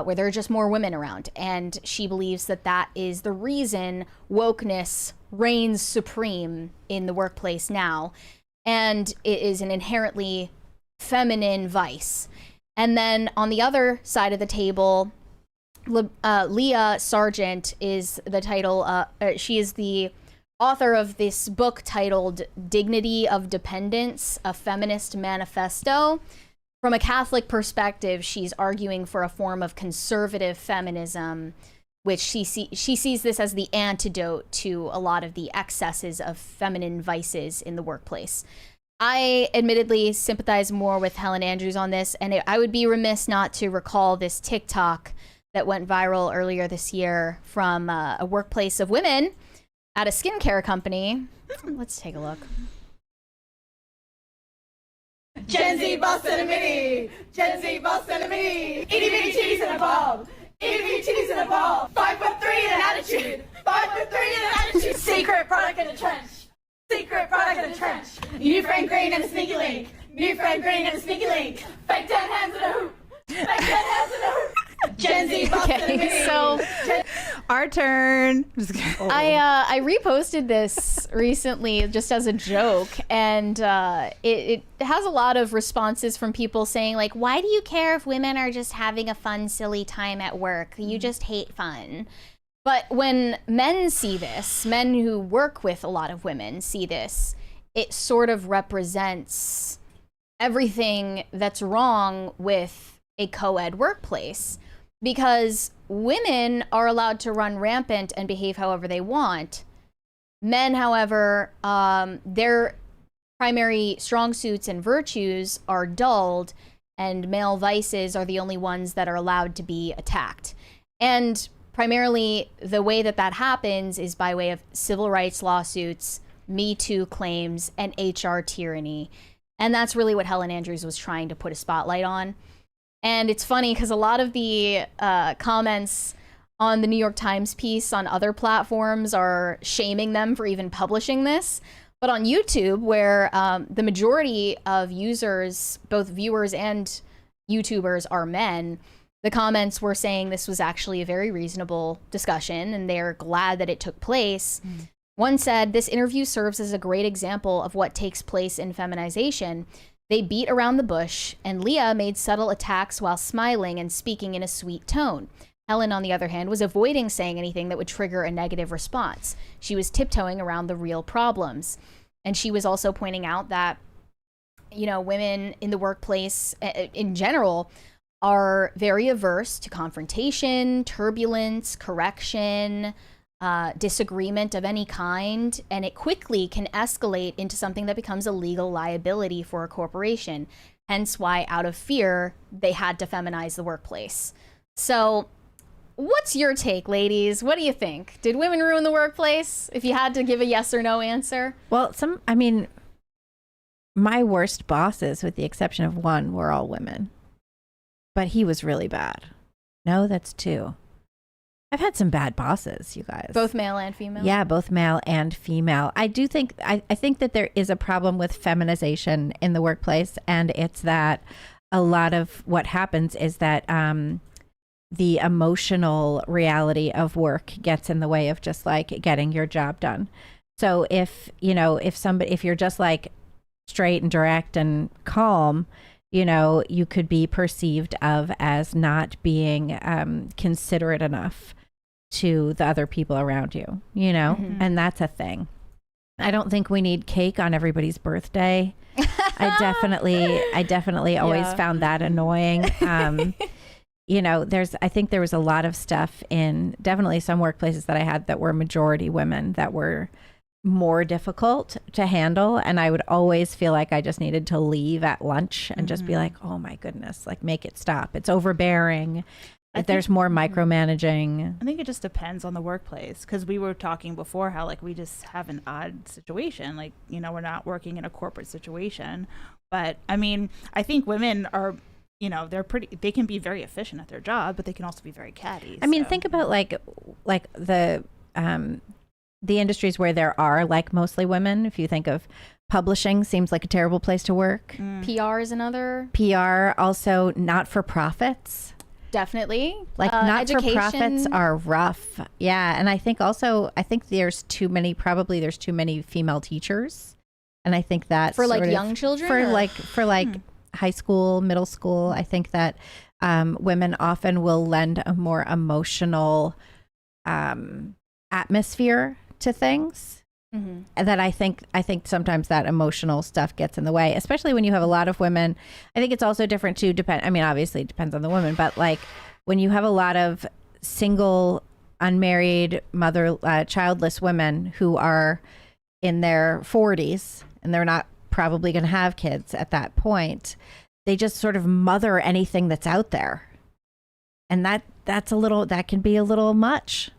where there are just more women around. And she believes that that is the reason wokeness reigns supreme in the workplace now. And it is an inherently feminine vice. And then on the other side of the table, Leah Sargent is the title. She is the author of this book titled Dignity of Dependence, a Feminist Manifesto. From a Catholic perspective, she's arguing for a form of conservative feminism, which she sees this as the antidote to a lot of the excesses of feminine vices in the workplace. I admittedly sympathize more with Helen Andrews on this, and I would be remiss not to recall this TikTok that went viral earlier this year from a workplace of women at a skincare company. Let's take a look. Gen Z boss in a mini, Gen Z boss in a mini, itty bitty titties in a ball, itty bitty titties in a ball, 5'3" in an attitude, 5'3" in an attitude, secret product in the trench, secret product in the trench, new friend green and a sneaky link, new friend green and a sneaky link, fake 10 hands in a hoop, fake 10 hands in a hoop. Gen Z boss in a mini. So our turn. I reposted this recently just as a joke, and it has a lot of responses from people saying, like, why do you care if women are just having a fun, silly time at work? You just hate fun. But when men see this, men who work with a lot of women see this, it sort of represents everything that's wrong with a co-ed workplace. Because women are allowed to run rampant and behave however they want. Men, however, their primary strong suits and virtues are dulled, and male vices are the only ones that are allowed to be attacked. And primarily, the way that that happens is by way of civil rights lawsuits, Me Too claims, and HR tyranny. And that's really what Helen Andrews was trying to put a spotlight on. And it's funny because a lot of the comments on the New York Times piece on other platforms are shaming them for even publishing this. But on YouTube, where the majority of users, both viewers and YouTubers, are men, the comments were saying this was actually a very reasonable discussion and they're glad that it took place. One said, "This interview serves as a great example of what takes place in feminization. They beat around the bush, and Leah made subtle attacks while smiling and speaking in a sweet tone. Helen, on the other hand, was avoiding saying anything that would trigger a negative response. She was tiptoeing around the real problems." And she was also pointing out that, you know, women in the workplace in general are very averse to confrontation, turbulence, correction, disagreement of any kind, and it quickly can escalate into something that becomes a legal liability for a corporation. Hence why, out of fear, they had to feminize the workplace. So what's your take, ladies? What do you think? Did women ruin the workplace? If you had to give a yes or no answer. Well, my worst bosses, with the exception of one, were all women. But he was really bad. No, that's two. I've had some bad bosses, you guys. Both male and female? Yeah, both male and female. I think that there is a problem with feminization in the workplace, and it's that a lot of what happens is that the emotional reality of work gets in the way of just like getting your job done. So if you're just like straight and direct and calm, you know, you could be perceived of as not being considerate enough to the other people around you, you know, and that's a thing. I don't think we need cake on everybody's birthday. I definitely always found that annoying. You know, I think there was a lot of stuff in definitely some workplaces that I had that were majority women that were more difficult to handle, and I would always feel like I just needed to leave at lunch and just be like, oh my goodness, like make it stop. It's overbearing. There's more micromanaging. I think it just depends on the workplace, because we were talking before how like we just have an odd situation, like, you know, we're not working in a corporate situation. But I mean, I think women are, you know, they can be very efficient at their job, but they can also be very catty. I mean, think about like the industries where there are like mostly women. If you think of publishing, seems like a terrible place to work. PR is another. PR, also not-for-profits. Definitely. Like not-for-profits are rough. Yeah. And I think there's too many female teachers. And I think that for like young children, for high school, middle school, I think that women often will lend a more emotional atmosphere to things. And that I think sometimes that emotional stuff gets in the way, especially when you have a lot of women. I think it's also different too. I mean, obviously it depends on the woman, but like when you have a lot of single, unmarried, childless women who are in their 40s and they're not probably going to have kids at that point, they just sort of mother anything that's out there, and that can be a little much.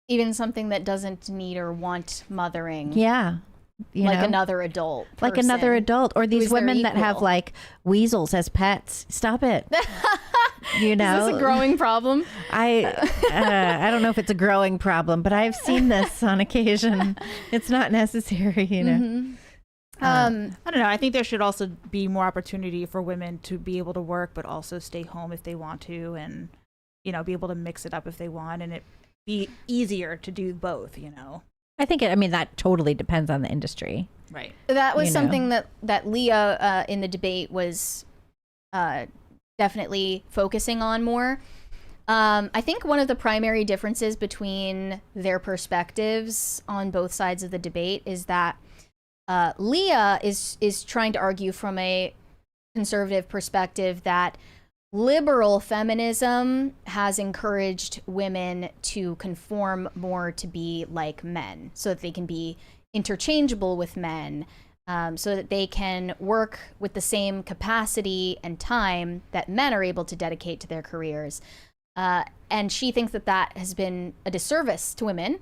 Even something that doesn't need or want mothering. Yeah. Like another adult. Like another adult. Or these women that have like weasels as pets. Stop it. You know? Is this a growing problem? I don't know if it's a growing problem, but I've seen this on occasion. It's not necessary, you know? I don't know. I think there should also be more opportunity for women to be able to work, but also stay home if they want to, and, you know, be able to mix it up if they want, and it be easier to do both, you know. I think that totally depends on the industry. Right. That was something that Leah in the debate was definitely focusing on more. I think one of the primary differences between their perspectives on both sides of the debate is that Leah is trying to argue from a conservative perspective that liberal feminism has encouraged women to conform more to be like men so that they can be interchangeable with men, so that they can work with the same capacity and time that men are able to dedicate to their careers. And she thinks that has been a disservice to women,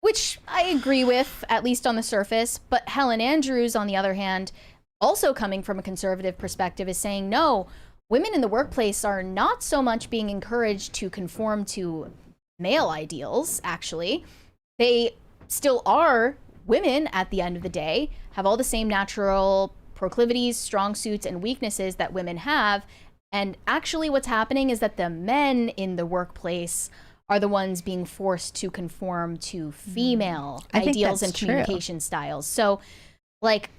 which I agree with, at least on the surface. But Helen Andrews, on the other hand, also coming from a conservative perspective, is saying, no, women in the workplace are not so much being encouraged to conform to male ideals, actually. They still are women at the end of the day, have all the same natural proclivities, strong suits, and weaknesses that women have. And actually what's happening is that the men in the workplace are the ones being forced to conform to female ideals and communication styles. So, like,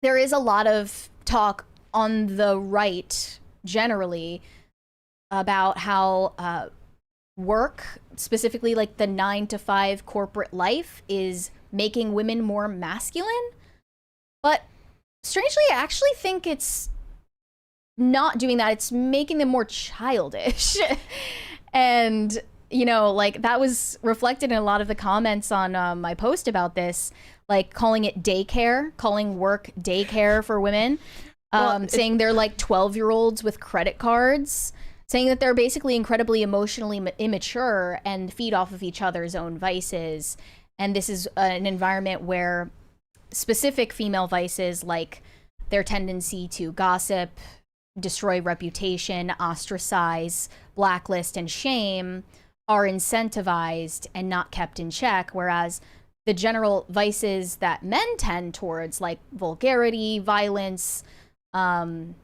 there is a lot of talk on the right generally about how work, specifically like the 9-to-5 corporate life, is making women more masculine. But strangely, I actually think it's not doing that. It's making them more childish. And, you know, like that was reflected in a lot of the comments on my post about this, like calling it daycare, calling work daycare for women. Saying they're like 12-year-olds with credit cards, saying that they're basically incredibly emotionally immature and feed off of each other's own vices. And this is an environment where specific female vices, like their tendency to gossip, destroy reputation, ostracize, blacklist, and shame, are incentivized and not kept in check, whereas the general vices that men tend towards, like vulgarity, violence, and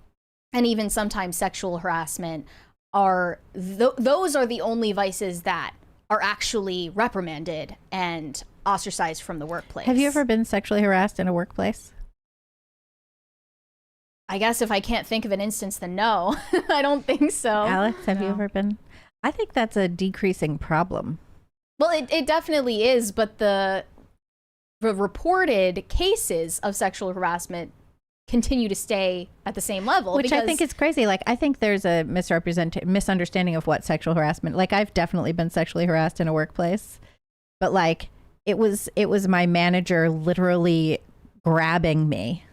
even sometimes sexual harassment, are those are the only vices that are actually reprimanded and ostracized from the workplace. Have you ever been sexually harassed in a workplace? I guess if I can't think of an instance, then no. I don't think so. Alex, have you ever been? I think that's a decreasing problem. Well, it definitely is, but the reported cases of sexual harassment continue to stay at the same level. Which I think is crazy. Like, I think there's a misunderstanding of what sexual harassment, like I've definitely been sexually harassed in a workplace, but like it was my manager literally grabbing me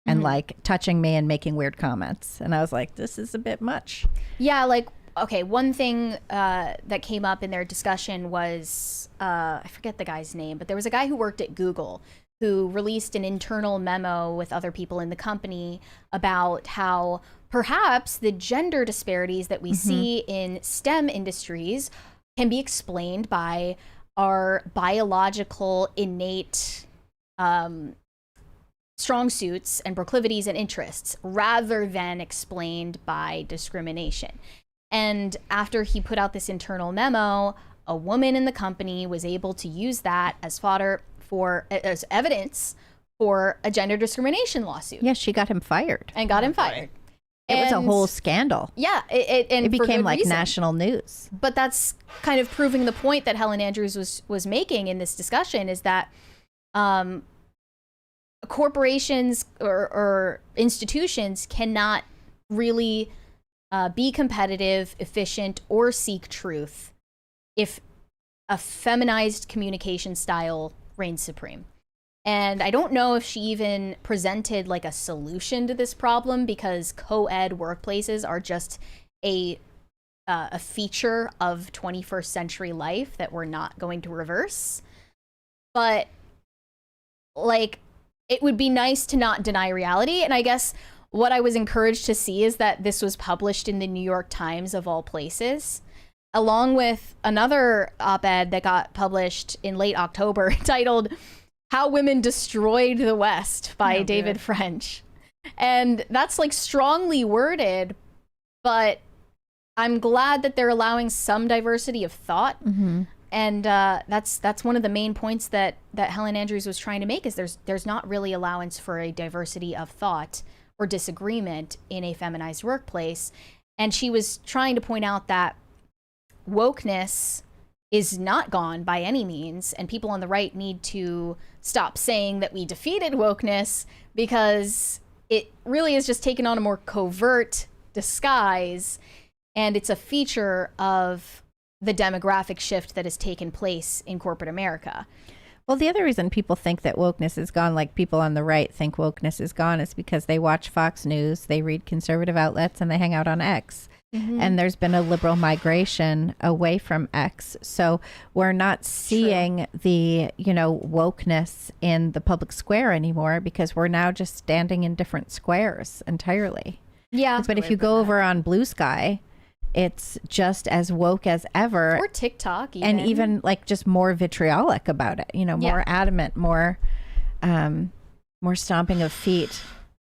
and like touching me and making weird comments. And I was like, this is a bit much. Yeah, like, okay, one thing that came up in their discussion was, I forget the guy's name, but there was a guy who worked at Google who released an internal memo with other people in the company about how perhaps the gender disparities that we see in STEM industries can be explained by our biological innate strong suits and proclivities and interests rather than explained by discrimination. And after he put out this internal memo, a woman in the company was able to use that as fodder for as evidence for a gender discrimination lawsuit. Yeah, she got him fired. And got him fired. It was a whole scandal. Yeah, it became like reason. national news. But that's kind of proving the point that Helen Andrews was making in this discussion, is that corporations or institutions cannot really be competitive, efficient, or seek truth if a feminized communication style reigns supreme. And I don't know if she even presented like a solution to this problem, because co-ed workplaces are just a feature of 21st century life that we're not going to reverse. But like, it would be nice to not deny reality. And I guess what I was encouraged to see is that this was published in the New York Times of all places, along with another op-ed that got published in late October titled "How Women Destroyed the West" by David French. And that's like strongly worded, but I'm glad that they're allowing some diversity of thought. And that's one of the main points that Helen Andrews was trying to make, is there's not really allowance for a diversity of thought or disagreement in a feminized workplace. And she was trying to point out that wokeness is not gone by any means, and people on the right need to stop saying that we defeated wokeness, because it really is just taken on a more covert disguise, and it's a feature of the demographic shift that has taken place in corporate America. Well, the other reason people think that wokeness is gone, like people on the right think wokeness is gone, is because they watch Fox News, they read conservative outlets, and they hang out on X. And there's been a liberal migration away from X. So we're not seeing the, wokeness in the public square anymore, because we're now just standing in different squares entirely. Yeah. But if you go over on Blue Sky, it's just as woke as ever. Or TikTok even. And even like just more vitriolic about it, more adamant, more stomping of feet,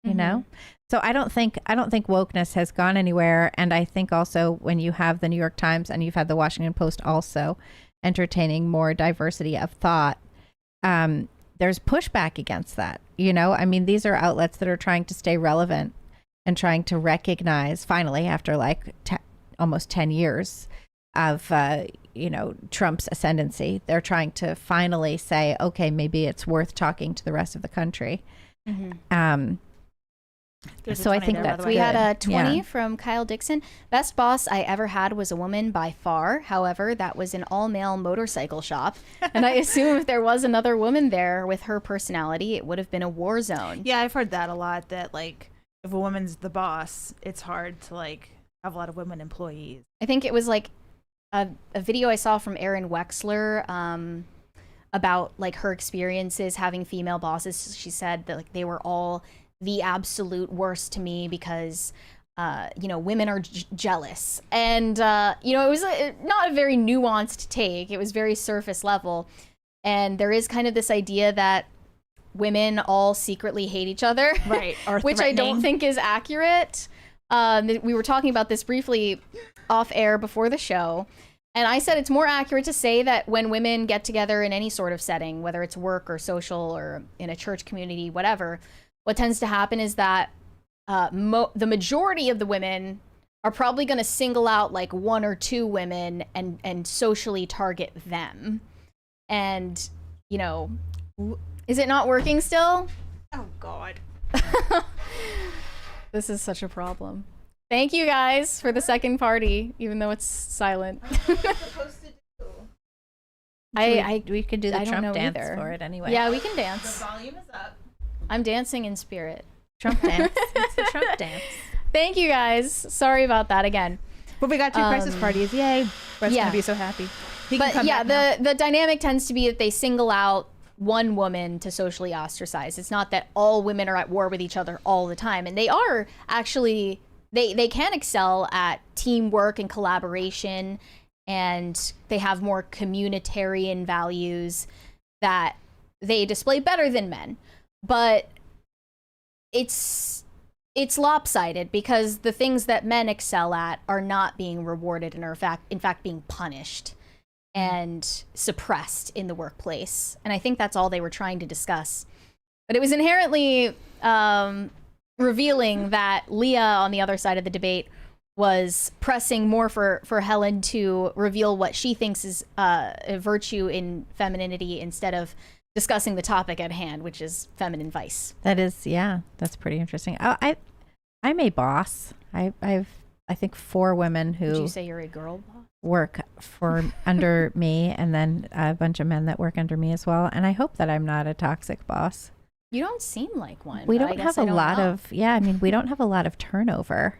you know? So I don't think wokeness has gone anywhere. And I think also when you have the New York Times and you've had the Washington Post also entertaining more diversity of thought, there's pushback against that. I mean, these are outlets that are trying to stay relevant and trying to recognize, finally, after like almost 10 years of, Trump's ascendancy, they're trying to finally say, okay, maybe it's worth talking to the rest of the country. So I think that's we had a 20 from Kyle Dixon. Best boss I ever had was a woman by far. However, that was an all-male motorcycle shop. And I assume if there was another woman there with her personality, it would have been a war zone. Yeah, I've heard that a lot, that like if a woman's the boss, it's hard to like have a lot of women employees. I think it was like a video I saw from Erin Wexler about like her experiences having female bosses. She said that like they were all the absolute worst to me because women are jealous, and it was not a very nuanced take. It was very surface level, and there is kind of this idea that women all secretly hate each other, right? Or which I don't think is accurate. We were talking about this briefly off air before the show, and I said it's more accurate to say that when women get together in any sort of setting, whether it's work or social or in a church community, whatever, what tends to happen is that the majority of the women are probably going to single out like one or two women and socially target them. And, is it not working still? Oh, God. This is such a problem. Thank you guys for the second party, even though it's silent. We could do the I don't Trump know dance either. for it anyway. Yeah, we can dance. The volume is up. I'm dancing in spirit. Trump dance. It's the Trump dance. Thank you guys. Sorry about that again. But we got 2 crisis parties. Yay. Brett's yeah. gonna be so happy. He can But come yeah, back now. the dynamic tends to be that they single out one woman to socially ostracize. It's not that all women are at war with each other all the time. And they are actually, they can excel at teamwork and collaboration, and they have more communitarian values that they display better than men. But it's lopsided because the things that men excel at are not being rewarded and are in fact being punished and suppressed in the workplace. And I think that's all they were trying to discuss. But it was inherently revealing that Leah on the other side of the debate was pressing more for Helen to reveal what she thinks is a virtue in femininity instead of discussing the topic at hand, which is feminine vice. That is, yeah, that's pretty interesting. I'm a boss. I've I think 4 women who Would you say you're a girl boss? Work for under me, and then a bunch of men that work under me as well. And I hope that I'm not a toxic boss. You don't seem like one. We but I don't guess have a I don't lot know. of, yeah, I mean, we don't have a lot of turnover.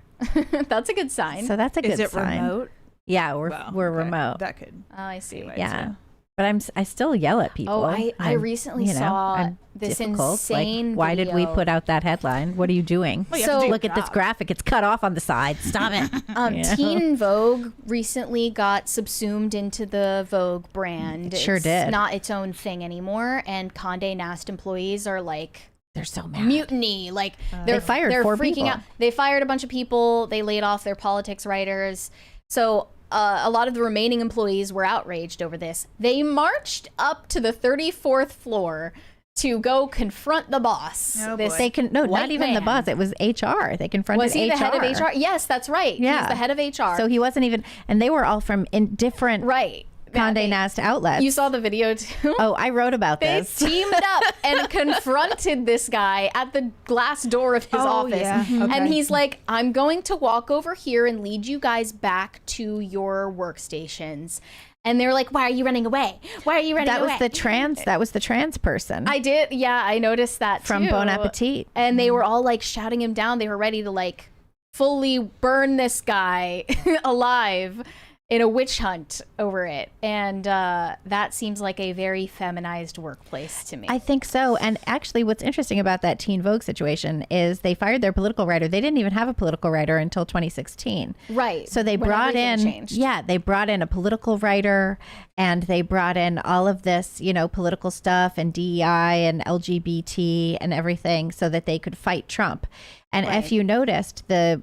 That's a good sign. So that's a good sign. Is it remote? Yeah, Well, we're okay. remote. That could. Oh, I see. Yeah. But I still yell at people. Oh, I I'm, recently you know, saw I'm this difficult. insane Like, why did we video. put out that headline? What are you doing? Well, you have to do Look your at this job. graphic. It's cut off on the side. Stop it. Yeah. Teen Vogue recently got subsumed into the Vogue brand. It sure It's did. not its own thing anymore, and Condé Nast employees are like They're so mad. mutiny. Like They fired they're 4 freaking people. out. They fired a bunch of people. They laid off their politics writers. So a lot of the remaining employees were outraged over this. They marched up to the 34th floor to go confront the boss. Oh, This boy. They can, no, white not even the man. boss. It was HR. They confronted Was he HR. the head of HR? Yes, that's right. Yeah. He's the head of HR. So he wasn't even, and they were all from in different right. Condé Nast outlets. You saw the video too? Oh, I wrote about They this. teamed up and confronted this guy at the glass door of his office. yeah. And Okay. he's like, I'm going to walk over here and lead you guys back to your workstations. And they're like, why are you running away? Why are you running That away? was the trans person. I did. Yeah, I noticed that From too. Bon Appetit. And they were all like shouting him down. They were ready to like fully burn this guy alive in a witch hunt over it. And that seems like a very feminized workplace to me. I think so. And actually, what's interesting about that Teen Vogue situation is they fired their political writer. They didn't even have a political writer until 2016. Right. So they when brought everything in, changed. yeah, they brought in a political writer, and they brought in all of this, you know, political stuff and DEI and LGBT and everything so that they could fight Trump. And Right. if you noticed, the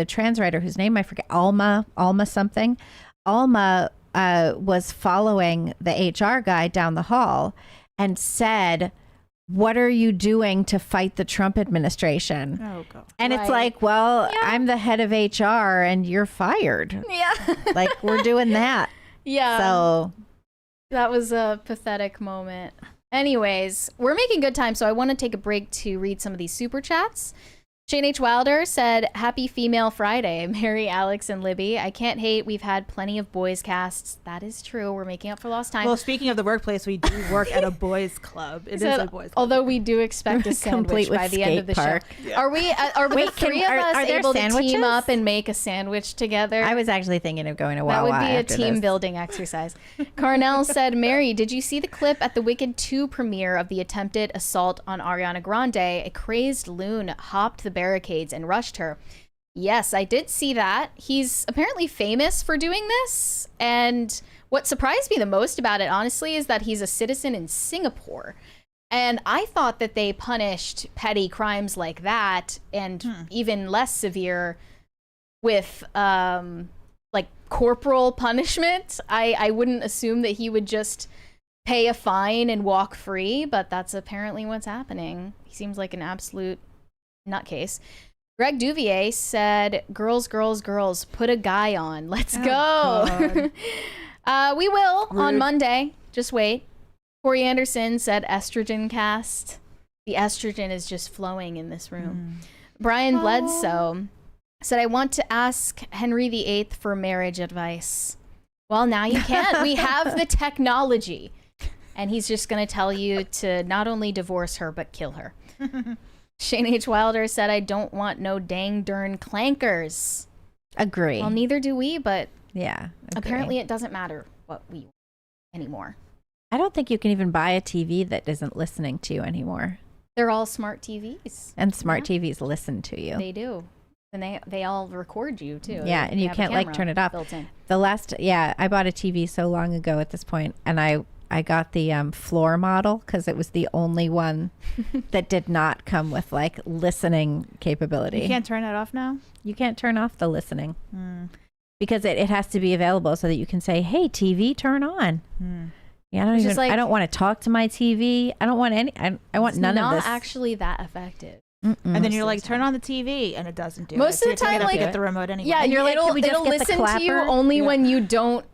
trans writer whose name I forget, Alma something, Alma was following the HR guy down the hall and said, what are you doing to fight the Trump administration? Oh, God. And it's Right. like, well, I'm the head of HR and you're fired. Yeah. Like, we're doing that. Yeah. So That was a pathetic moment. Anyways, we're making good time, so I want to take a break to read some of these super chats. Shane H. Wilder said, Happy Female Friday, Mary, Alex, and Libby. I can't hate. We've had plenty of boys casts. That is true. We're making up for lost time. Well, speaking of the workplace, we do work at a boys' club. It is Said, a boys' club. although we do expect a sandwich Complete with by the end of the skate park. show. Are we? Are Wait, the three can- of us are there able to sandwiches? team up and make a sandwich together? I was actually thinking of going to That Wawa would be a after team this. building exercise. Carnell said, Mary, did you see the clip at the Wicked 2 premiere of the attempted assault on Ariana Grande? A crazed loon hopped the barricades and rushed her. Yes, I did see that. He's apparently famous for doing this. And what surprised me the most about it, honestly, is that he's a citizen in Singapore. And I thought that they punished petty crimes like that and even less severe with like corporal punishment. I wouldn't assume that he would just pay a fine and walk free, but that's apparently what's happening. He seems like an absolute nutcase. Greg Duvier said, girls, girls, girls, put a guy on. Let's go. We will on Rude. Monday. Just wait. Corey Anderson said estrogen cast. The estrogen is just flowing in this room. Brian Bledsoe said, I want to ask Henry VIII for marriage advice. Well, now you can. We have the technology. And he's just going to tell you to not only divorce her, but kill her. Shane H. Wilder said, I don't want no dang darn clankers. Agree. Well, neither do we, but yeah, apparently it doesn't matter what we want anymore. I don't think you can even buy a TV that isn't listening to you anymore. They're all smart TVs. And smart TVs listen to you. They do. And they all record you, too. Yeah, and you can't, like, turn it off. Built in. I bought a TV so long ago at this point, and I got the floor model because it was the only one that did not come with like listening capability. You can't turn it off now? You can't turn off the listening because it has to be available so that you can say, hey, TV, turn on. Yeah, I don't want to talk to my TV. I don't want I want none of this. It's not actually that effective. And then you're like, turn on the TV, and it doesn't do it. Most of the time, like, get the remote anyway. Yeah, you're like, it'll listen to you only when you don't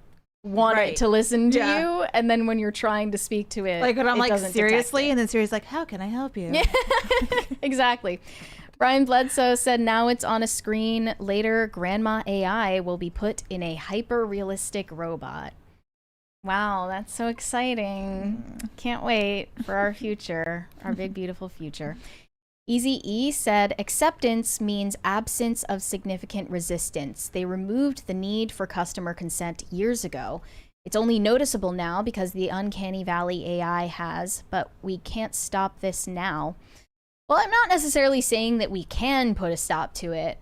want it to listen to you, and then when you're trying to speak to it, like when I'm it like, doesn't seriously, and then Siri's like, how can I help you? Yeah, exactly. Brian Bledsoe said, now it's on a screen. Later, Grandma AI will be put in a hyper-realistic robot. Wow, that's so exciting. Can't wait for our future, our big, beautiful future. Easy E said, acceptance means absence of significant resistance. They removed the need for customer consent years ago. It's only noticeable now because the Uncanny Valley AI has, but we can't stop this now. Well, I'm not necessarily saying that we can put a stop to it,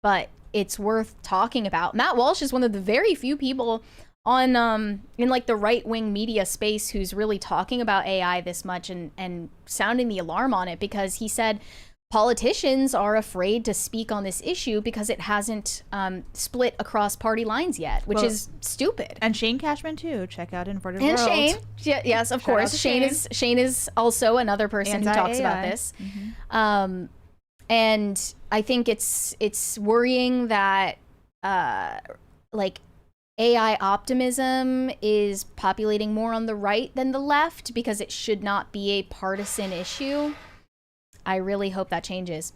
but it's worth talking about. Matt Walsh is one of the very few people on in like the right-wing media space who's really talking about AI this much and sounding the alarm on it, because he said politicians are afraid to speak on this issue because it hasn't split across party lines yet, which is stupid. And Shane Cashman too. Check out Inverted And World. Shane, yes, of course. Shane is also another person who talks about this. And I think it's worrying that like AI optimism is populating more on the right than the left because it should not be a partisan issue. I really hope that changes.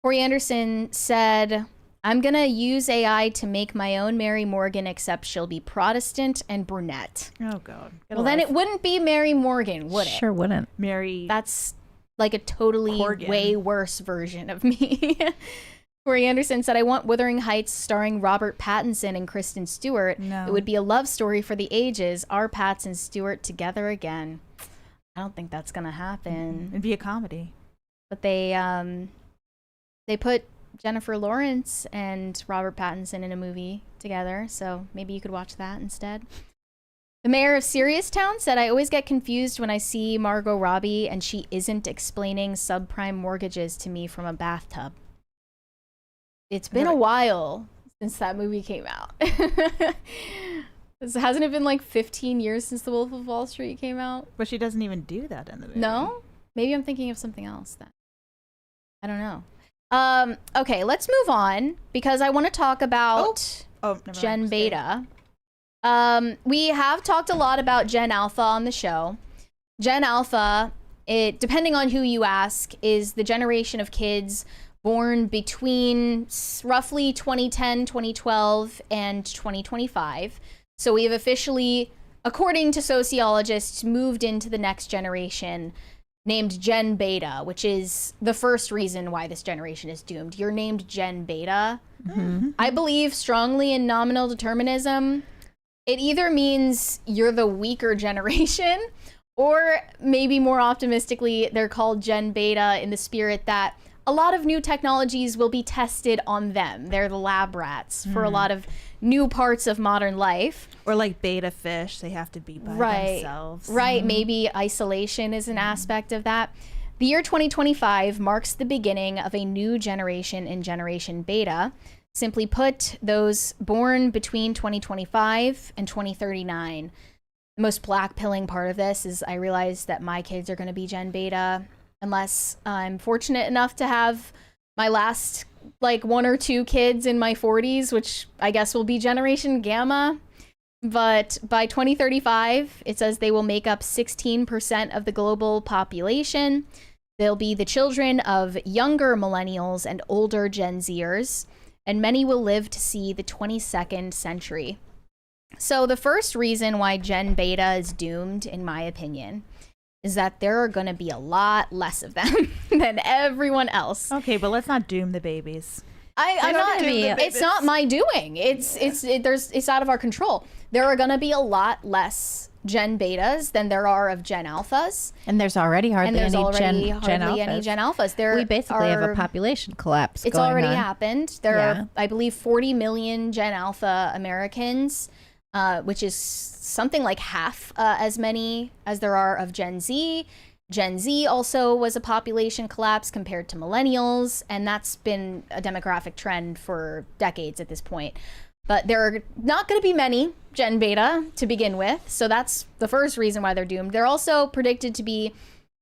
Corey Anderson said, I'm going to use AI to make my own Mary Morgan, except she'll be Protestant and brunette. Oh, God. Well, then it wouldn't be Mary Morgan, would it? Sure wouldn't. Mary. That's like a totally Corgan. Way worse version of me. Corey Anderson said, I want Wuthering Heights starring Robert Pattinson and Kristen Stewart. No. It would be a love story for the ages. Are Pats and Stewart together again? I don't think that's going to happen. It'd be a comedy. But they put Jennifer Lawrence and Robert Pattinson in a movie together, so maybe you could watch that instead. The mayor of Seriostown said, I always get confused when I see Margot Robbie and she isn't explaining subprime mortgages to me from a bathtub. It's been a while since that movie came out. Hasn't it been like 15 years since The Wolf of Wall Street came out? But she doesn't even do that in the movie. No? Maybe I'm thinking of something else then. I don't know. Okay, let's move on because I want to talk about Gen Beta. We have talked a lot about Gen Alpha on the show. Gen Alpha, depending on who you ask, is the generation of kids born between roughly 2010, 2012, and 2025. So we have officially, according to sociologists, moved into the next generation named Gen Beta, which is the first reason why this generation is doomed. You're named Gen Beta. Mm-hmm. I believe strongly in nominal determinism. It either means you're the weaker generation, or maybe more optimistically, they're called Gen Beta in the spirit that a lot of new technologies will be tested on them. They're the lab rats for a lot of new parts of modern life. Or like beta fish, they have to be by themselves. Right, maybe isolation is an aspect of that. The year 2025 marks the beginning of a new generation in Generation Beta. Simply put, those born between 2025 and 2039. The most black-pilling part of this is I realize that my kids are going to be Gen Beta, unless I'm fortunate enough to have my last like 1 or 2 kids in my 40s, which I guess will be Generation Gamma. But by 2035, it says they will make up 16% of the global population. They'll be the children of younger millennials and older Gen Zers, and many will live to see the 22nd century. So the first reason why Gen Beta is doomed, in my opinion, is that there are going to be a lot less of them than everyone else. Okay, but let's not doom the babies. I'm not. It's not my doing. It's out of our control. There are going to be a lot less Gen Betas than there are of Gen Alphas, and there's already hardly any Gen Alphas. We basically have a population collapse. It's going already on. happened. There are, I believe, 40 million Gen Alpha Americans, which is something like half as many as there are of Gen Z. Gen Z also was a population collapse compared to millennials, and that's been a demographic trend for decades at this point. But there are not going to be many Gen Beta to begin with, so that's the first reason why they're doomed. They're also predicted to be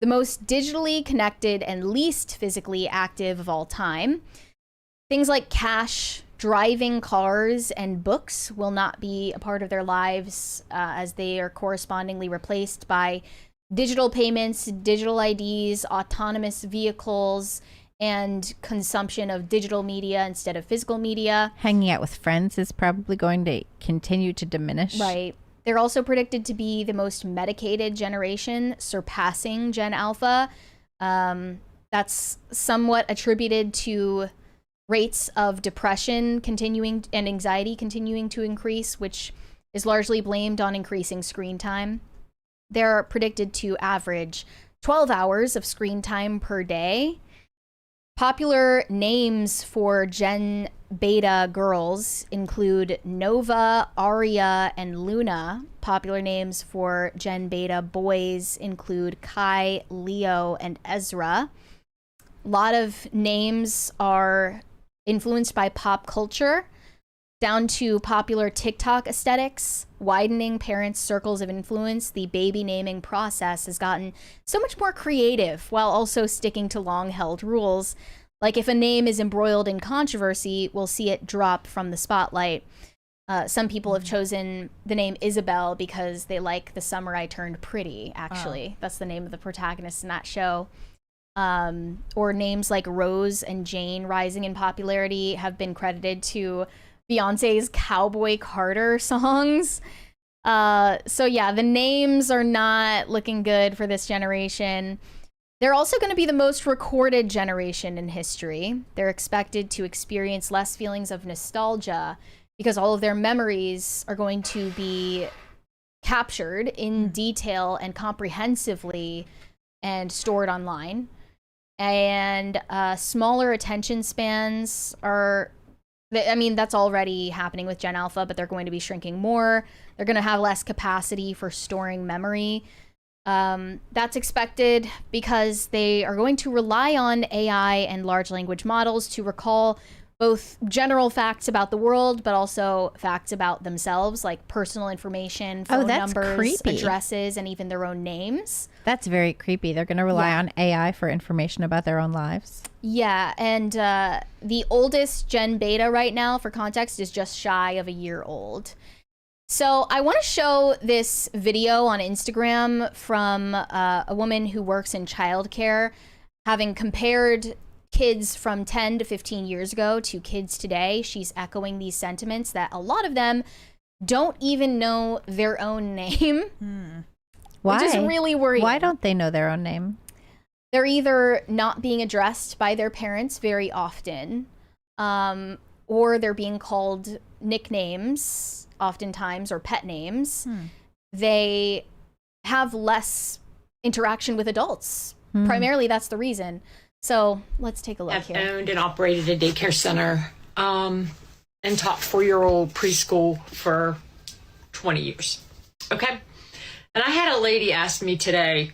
the most digitally connected and least physically active of all time. Things like cash, driving cars, and books will not be a part of their lives as they are correspondingly replaced by digital payments, digital IDs, autonomous vehicles, and consumption of digital media instead of physical media. Hanging out with friends is probably going to continue to diminish. Right. They're also predicted to be the most medicated generation, surpassing Gen Alpha. That's somewhat attributed to rates of depression continuing and anxiety continuing to increase, which is largely blamed on increasing screen time. They're predicted to average 12 hours of screen time per day. Popular names for Gen Beta girls include Nova, Aria, and Luna. Popular names for Gen Beta boys include Kai, Leo, and Ezra. A lot of names are influenced by pop culture, down to popular TikTok aesthetics, widening parents' circles of influence. The baby naming process has gotten so much more creative while also sticking to long-held rules. Like if a name is embroiled in controversy, we'll see it drop from the spotlight. Some people have chosen the name Isabel because they like The Summer I Turned Pretty, actually. That's the name of the protagonist in that show. Or names like Rose and Jane rising in popularity have been credited to Beyonce's Cowboy Carter songs. So yeah, the names are not looking good for this generation. They're also going to be the most recorded generation in history. They're expected to experience less feelings of nostalgia because all of their memories are going to be captured in detail and comprehensively and stored online. And smaller attention spans are, I mean, that's already happening with Gen Alpha, but they're going to be shrinking more. They're going to have less capacity for storing memory. That's expected because they are going to rely on AI and large language models to recall both general facts about the world, but also facts about themselves, like personal information, phone numbers, creepy. addresses, and even their own names. That's very creepy. They're going to rely on AI for information about their own lives. Yeah, and the oldest Gen Beta right now, for context, is just shy of a year old. So I want to show this video on Instagram from a woman who works in childcare, having compared kids from 10 to 15 years ago to kids today. She's echoing these sentiments that a lot of them don't even know their own name. Why? Which is really worrying. Why don't they know their own name? They're either not being addressed by their parents very often, or they're being called nicknames oftentimes, or pet names. They have less interaction with adults. Primarily, that's the reason. So let's take a look I've here. owned and operated a daycare center and taught 4-year-old preschool for 20 years. Okay. And I had a lady ask me today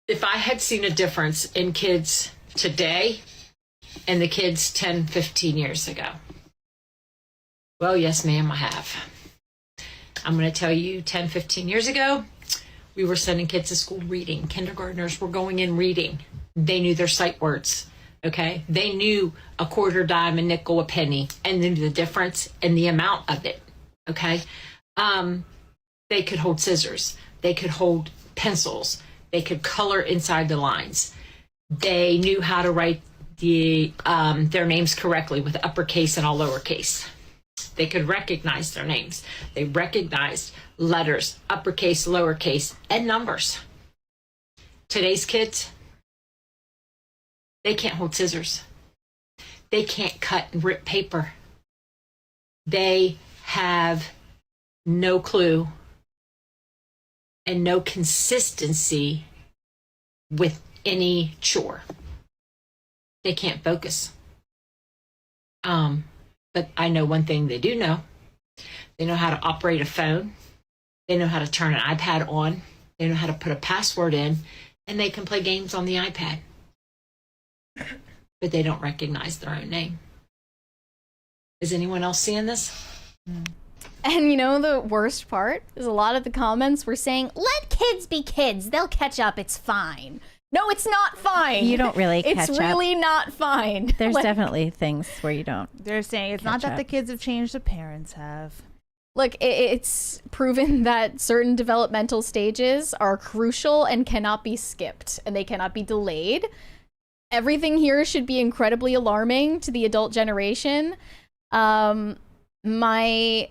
if I had seen a difference in kids today and the kids 10, 15 years ago. Well, yes, ma'am, I have. I'm going to tell you 10, 15 years ago, we were sending kids to school reading. Kindergartners were going in reading. They knew their sight words, okay? They knew a quarter, dime, a nickel, a penny, and they knew the difference and the amount of it, okay? They could hold scissors. They could hold pencils. They could color inside the lines. They knew how to write their names correctly with uppercase and all lowercase. They could recognize their names. They recognized letters, uppercase, lowercase, and numbers. Today's kids, they can't hold scissors. They can't cut and rip paper. They have no clue and no consistency with any chore. They can't focus. But I know one thing they do know. They know how to operate a phone. They know how to turn an iPad on. They know how to put a password in, and they can play games on the iPad. But they don't recognize their own name. Is anyone else seeing this? And you know, the worst part is a lot of the comments were saying, let kids be kids. They'll catch up. It's fine. No, it's not fine. You don't really catch up. It's really not fine. There's definitely things where you don't. They're saying it's not that the kids have changed, the parents have. Look, it's proven that certain developmental stages are crucial and cannot be skipped, and they cannot be delayed. Everything here should be incredibly alarming to the adult generation. My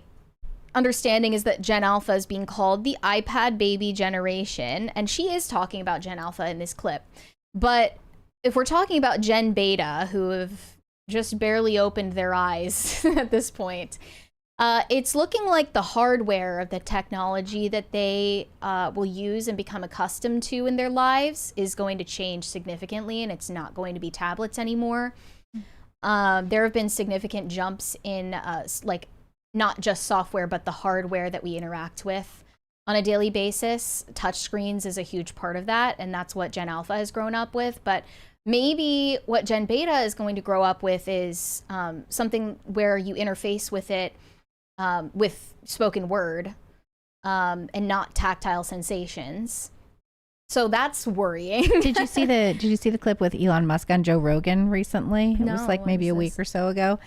understanding is that Gen Alpha is being called the iPad baby generation, and she is talking about Gen Alpha in this clip. But if we're talking about Gen Beta, who have just barely opened their eyes at this point, it's looking like the hardware of the technology that they will use and become accustomed to in their lives is going to change significantly, and it's not going to be tablets anymore. There have been significant jumps in like not just software, but the hardware that we interact with on a daily basis. Touchscreens is a huge part of that, and that's what Gen Alpha has grown up with. But maybe what Gen Beta is going to grow up with is something where you interface with it with spoken word and not tactile sensations. So that's worrying. Did you see the clip with Elon Musk on Joe Rogan recently? It was like maybe a week or so ago.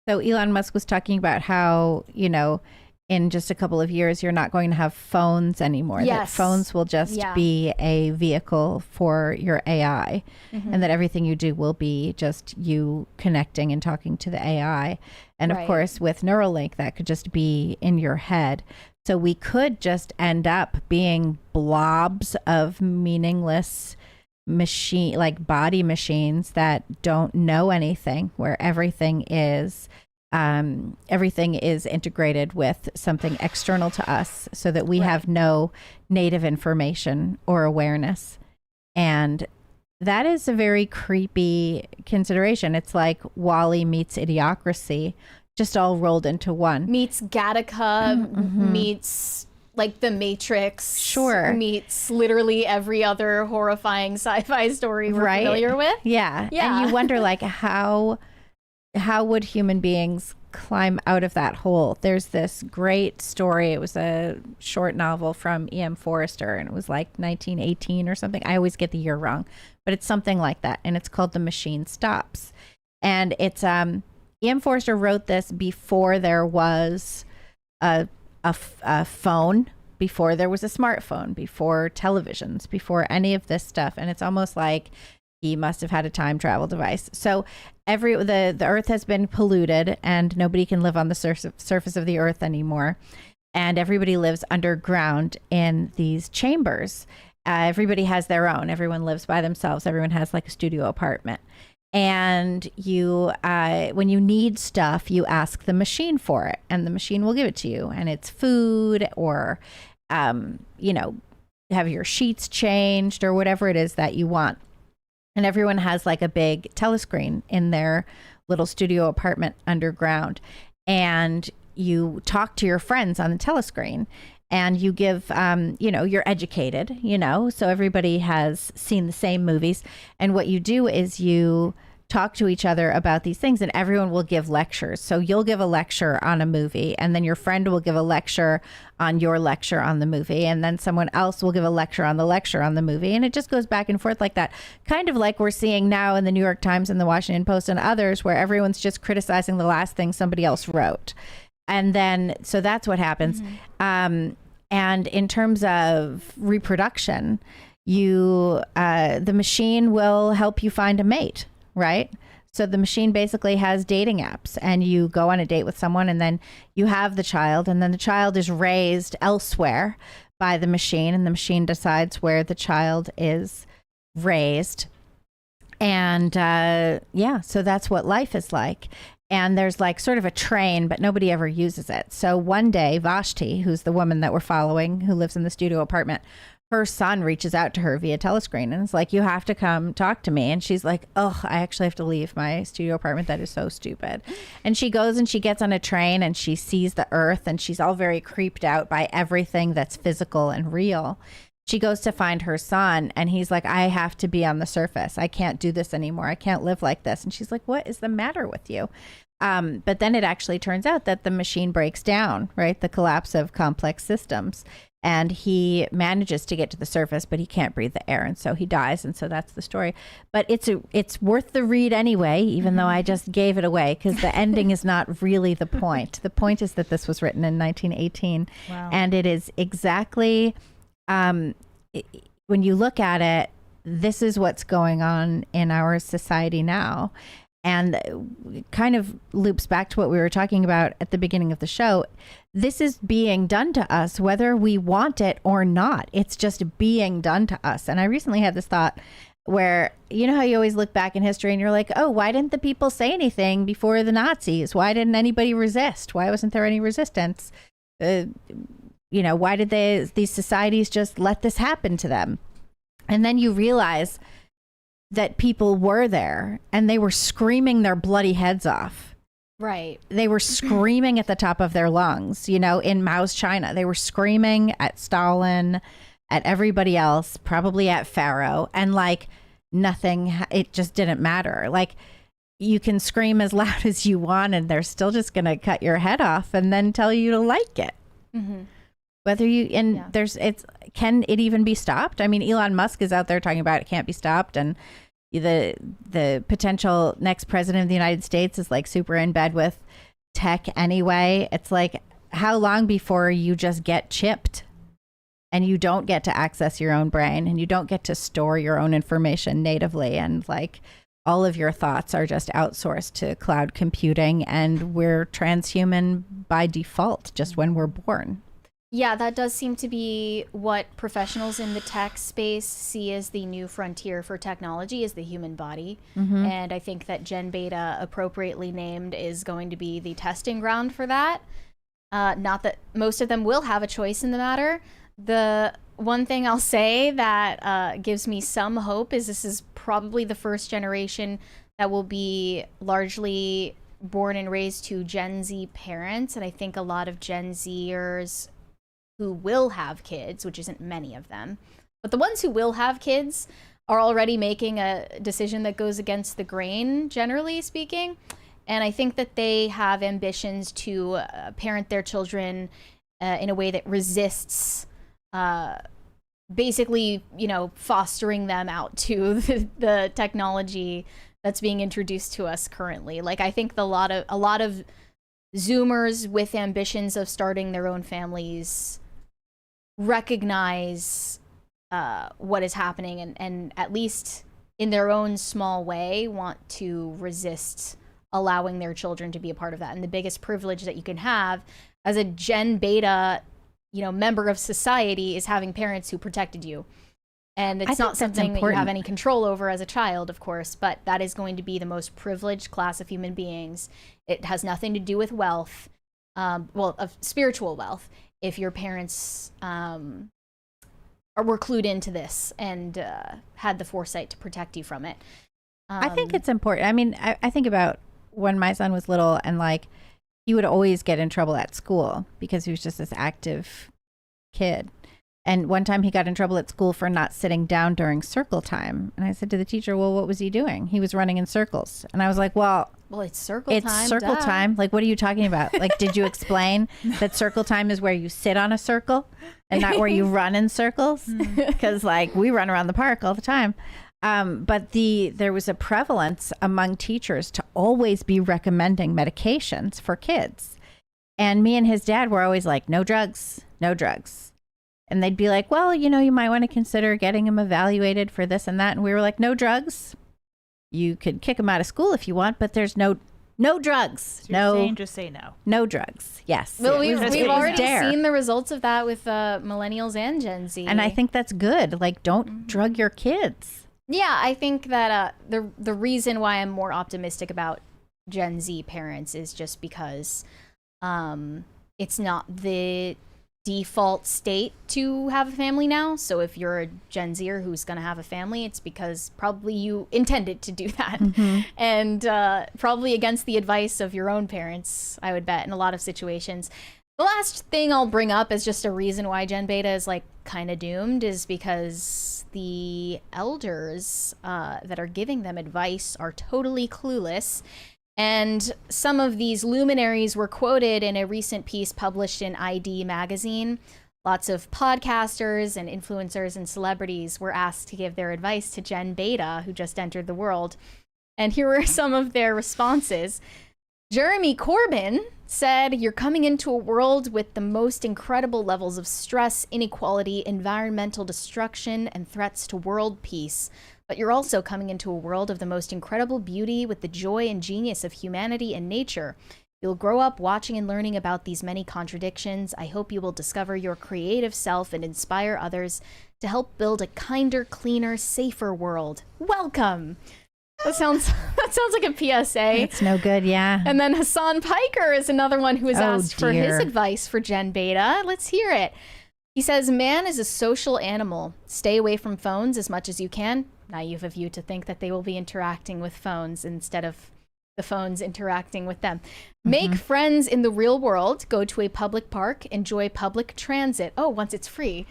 So Elon Musk was talking about how, you know, in just a couple of years, you're not going to have phones anymore. Yes. That phones will just be a vehicle for your AI, and that everything you do will be just you connecting and talking to the AI. And of course, with Neuralink, that could just be in your head. So we could just end up being blobs of meaningless machine, like body machines that don't know anything, where everything is integrated with something external to us, so that we have no native information or awareness. And that is a very creepy consideration. It's like WALL-E meets Idiocracy, just all rolled into one. Meets Gattaca, meets like The Matrix, meets literally every other horrifying sci-fi story we're familiar with. Yeah. And you wonder, like, how would human beings climb out of that hole? There's this great story. It was a short novel from E.M. Forrester, and it was like 1918 or something. I always get the year wrong, but it's something like that. And it's called The Machine Stops. And it's E.M. Forrester wrote this before there was a phone, before there was a smartphone, before televisions, before any of this stuff. And it's almost like he must have had a time travel device. So the earth has been polluted, and nobody can live on the surface of the earth anymore. And everybody lives underground in these chambers. Everybody has their own. Everyone lives by themselves. Everyone has like a studio apartment. And you, when you need stuff, you ask the machine for it, and the machine will give it to you. And it's food, or, you know, have your sheets changed, or whatever it is that you want. And everyone has like a big telescreen in their little studio apartment underground. And you talk to your friends on the telescreen, and you give, you know, you're educated, you know, so everybody has seen the same movies. And what you do is you talk to each other about these things, and everyone will give lectures. So you'll give a lecture on a movie, and then your friend will give a lecture on your lecture on the movie, and then someone else will give a lecture on the movie. And it just goes back and forth like that, kind of like we're seeing now in the New York Times and the Washington Post and others, where everyone's just criticizing the last thing somebody else wrote. And then, so that's what happens. And in terms of reproduction, the machine will help you find a mate, right? So the machine basically has dating apps, and you go on a date with someone, and then you have the child, and then the child is raised elsewhere by the machine, and the machine decides where the child is raised. And so that's what life is like. And there's like sort of a train, but nobody ever uses it. So one day, Vashti, who's the woman that we're following, who lives in the studio apartment, her son reaches out to her via telescreen and is like, you have to come talk to me. And she's like, oh, I actually have to leave my studio apartment. That is so stupid. And she goes and she gets on a train and she sees the earth, and she's all very creeped out by everything that's physical and real. She goes to find her son, and he's like, I have to be on the surface. I can't do this anymore. I can't live like this. And she's like, what is the matter with you? But then it actually turns out that the machine breaks down, right? The collapse of complex systems. And he manages to get to the surface, but he can't breathe the air. And so he dies. And so that's the story. But it's worth the read anyway, even though I just gave it away, because the ending is not really the point. The point is that this was written in 1918. Wow. And it is exactly, when you look at it, this is what's going on in our society now. And it kind of loops back to what we were talking about at the beginning of the show. This is being done to us, whether we want it or not. It's just being done to us. And I recently had this thought where, you know how you always look back in history and you're like, oh, why didn't the people say anything before the Nazis? Why didn't anybody resist? Why wasn't there any resistance? Why did these societies just let this happen to them? And then you realize that people were there and they were screaming their bloody heads off. Right. They were screaming at the top of their lungs, in Mao's China. They were screaming at Stalin, at everybody else, probably at Pharaoh, and like nothing, it just didn't matter. Like, you can scream as loud as you want and they're still just going to cut your head off and then tell you to like it. Mm-hmm. Whether can it even be stopped? I mean, Elon Musk is out there talking about it can't be stopped, and the potential next president of the United States is like super in bed with tech anyway. It's like, how long before you just get chipped and you don't get to access your own brain and you don't get to store your own information natively, and like all of your thoughts are just outsourced to cloud computing, and we're transhuman by default just when we're born. Yeah, that does seem to be what professionals in the tech space see as the new frontier for technology, is the human body. Mm-hmm. And I think that Gen Beta, appropriately named, is going to be the testing ground for that. Not that most of them will have a choice in the matter. The one thing I'll say that gives me some hope is this is probably the first generation that will be largely born and raised to Gen Z parents. And I think a lot of Gen Zers who will have kids, which isn't many of them, but the ones who will have kids are already making a decision that goes against the grain, generally speaking. And I think that they have ambitions to parent their children in a way that resists basically, fostering them out to the technology that's being introduced to us currently. Like, I think a lot of Zoomers with ambitions of starting their own families recognize what is happening, and at least in their own small way want to resist allowing their children to be a part of that. And the biggest privilege that you can have as a Gen Beta, member of society, is having parents who protected you. And it's not something that you have any control over as a child, of course, but that is going to be the most privileged class of human beings. It has nothing to do with wealth, of spiritual wealth, if your parents were clued into this and had the foresight to protect you from it. I think it's important. I mean, I think about when my son was little, and like, he would always get in trouble at school because he was just this active kid. And one time he got in trouble at school for not sitting down during circle time. And I said to the teacher, well, what was he doing? He was running in circles. And I was like, well, it's circle time. It's circle time. Like, what are you talking about? Like, did you explain that circle time is where you sit on a circle and not where you run in circles? Because like, we run around the park all the time. But there was a prevalence among teachers to always be recommending medications for kids. And me and his dad were always like, no drugs, no drugs. And they'd be like, well, you might want to consider getting him evaluated for this and that. And we were like, no drugs. You could kick them out of school if you want, but there's no drugs. So you're saying just say no. No drugs. Yes. Well, we've already seen the results of that with millennials and Gen Z. And I think that's good. Like, don't drug your kids. Yeah, I think that the reason why I'm more optimistic about Gen Z parents is just because it's not the default state to have a family now. So if you're a Gen Zer who's going to have a family, it's because probably you intended to do that. And probably against the advice of your own parents, I would bet, in a lot of situations. The last thing I'll bring up as just a reason why Gen Beta is like kind of doomed is because the elders that are giving them advice are totally clueless. And some of these luminaries were quoted in a recent piece published in ID magazine. Lots of podcasters and influencers and celebrities were asked to give their advice to Gen Beta, who just entered the world. And here were some of their responses. Jeremy Corbyn said, "You're coming into a world with the most incredible levels of stress, inequality, environmental destruction, and threats to world peace. But you're also coming into a world of the most incredible beauty with the joy and genius of humanity and nature. You'll grow up watching and learning about these many contradictions. I hope you will discover your creative self and inspire others to help build a kinder, cleaner, safer world. Welcome." That sounds like a PSA. It's no good, yeah. And then Hassan Piker is another one who was asked for his advice for Gen Beta. Let's hear it. He says, "Man is a social animal. Stay away from phones as much as you can." Naive of you to think that they will be interacting with phones instead of the phones interacting with them. "Make friends in the real world. Go to a public park. Enjoy public transit." Oh, once it's free.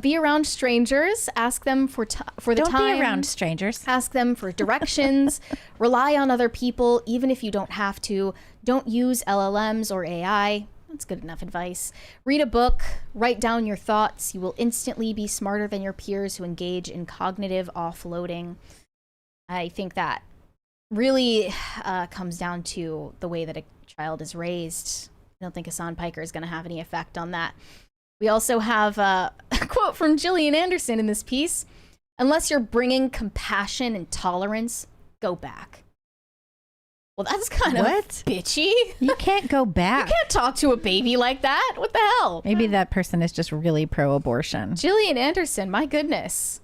Be around strangers. Ask them for the time. Don't be around strangers. Ask them for directions. Rely on other people, even if you don't have to. Don't use LLMs or AI. That's good enough advice. Read a book. Write down your thoughts. You will instantly be smarter than your peers who engage in cognitive offloading. I think that really comes down to the way that a child is raised. I don't think Hassan Piker is going to have any effect on that. We also have a quote from Gillian Anderson in this piece. "Unless you're bringing compassion and tolerance, go back." Well, that's kind of bitchy. You can't go back. You can't talk to a baby like that. What the hell? Maybe that person is just really pro-abortion. Gillian Anderson, my goodness.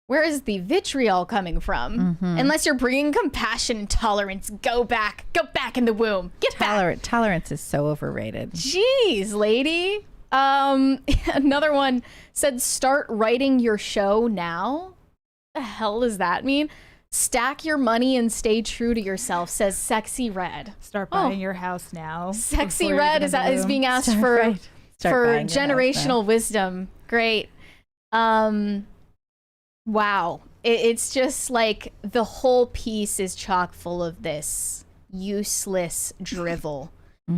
Where is the vitriol coming from? Unless you're bringing compassion and tolerance, go back. Go back in the womb. Get back. Tolerance is so overrated. Jeez, lady. Another one said, "Start writing your show now." The hell does that mean? "Stack your money and stay true to yourself," says Sexy Red. Start buying your house now. Sexy Red is being asked for generational wisdom. Great. Wow. It's just like the whole piece is chock full of this useless drivel.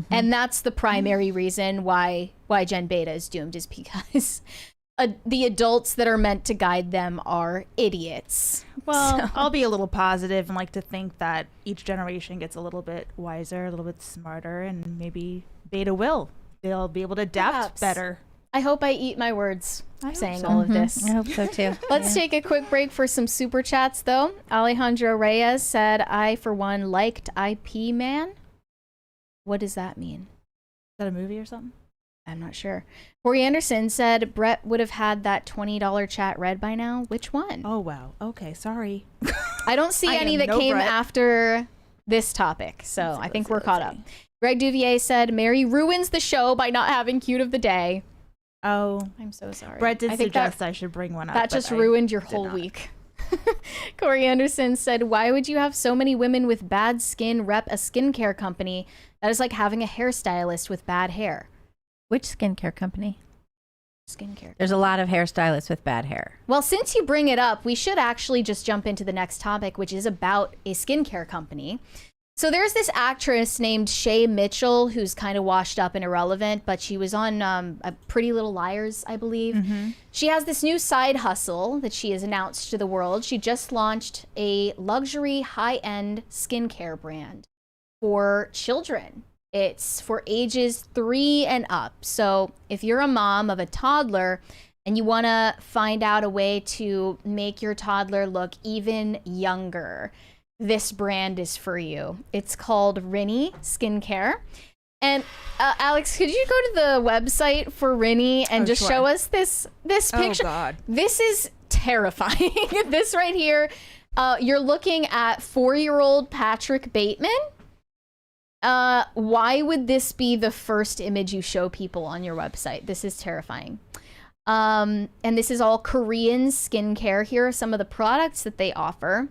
And that's the primary reason why Gen Beta is doomed, is because the adults that are meant to guide them are idiots. Well, I'll be a little positive and like to think that each generation gets a little bit wiser, a little bit smarter, and maybe Beta will. They'll be able to adapt better. I hope I eat my words saying all of this. I hope so too. Let's take a quick break for some super chats, though. Alejandro Reyes said, "I, for one, liked IP Man." What does that mean? Is that a movie or something? I'm not sure. Corey Anderson said Brett would have had that $20 chat read by now. Which one? Oh, wow. Okay, sorry. I don't see any that came after this topic, so I think we're caught up. Greg Duvier said Mary ruins the show by not having cute of the day. Oh, I'm so sorry. Brett did suggest I should bring one up. That just ruined your whole week. Corey Anderson said, "Why would you have so many women with bad skin rep a skincare company? That is like having a hairstylist with bad hair." Which skincare company? Skincare. There's a lot of hairstylists with bad hair. Well, since you bring it up, we should actually just jump into the next topic, which is about a skincare company. So there's this actress named Shay Mitchell who's kind of washed up and irrelevant, but she was on a Pretty Little Liars, I believe. She has this new side hustle that she has announced to the world. She just launched a luxury high-end skincare brand for children. It's for ages 3 and up. So if you're a mom of a toddler and you want to find out a way to make your toddler look even younger, this brand is for you. It's called Rinny Skincare. And Alex, could you go to the website for Rinny and just show us this picture? Oh, God. This is terrifying. This right here, you're looking at 4-year-old Patrick Bateman. Why would this be the first image you show people on your website? This is terrifying. And this is all Korean skincare. Here are some of the products that they offer.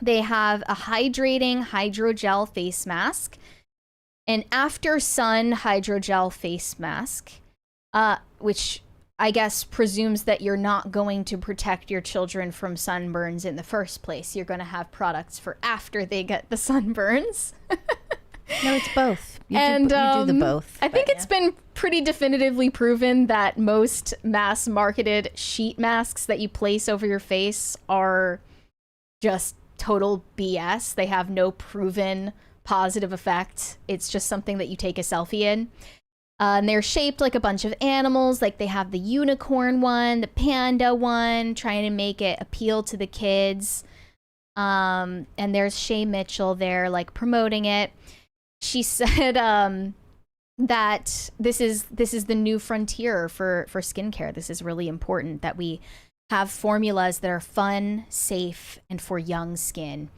They have a hydrating hydrogel face mask, an after sun hydrogel face mask, which I guess presumes that you're not going to protect your children from sunburns in the first place. You're going to have products for after they get the sunburns. No, it's both. You do the both. I think it's been pretty definitively proven that most mass marketed sheet masks that you place over your face are just total BS. They have no proven positive effect. It's just something that you take a selfie in. And they're shaped like a bunch of animals. Like they have the unicorn one, the panda one, trying to make it appeal to the kids. And there's Shay Mitchell there, like promoting it. She said that this is the new frontier for skincare. This is really important that we have formulas that are fun, safe, and for young skin.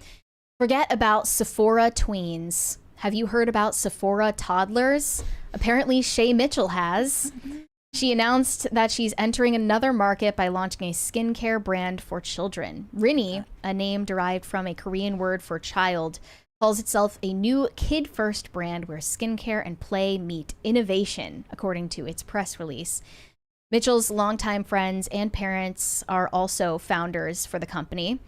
Forget about Sephora tweens. Have you heard about Sephora toddlers? Apparently Shay Mitchell has. She announced that she's entering another market by launching a skincare brand for children. Rinny, a name derived from a Korean word for child, calls itself a new kid-first brand where skincare and play meet innovation, according to its press release. Mitchell's longtime friends and parents are also founders for the company.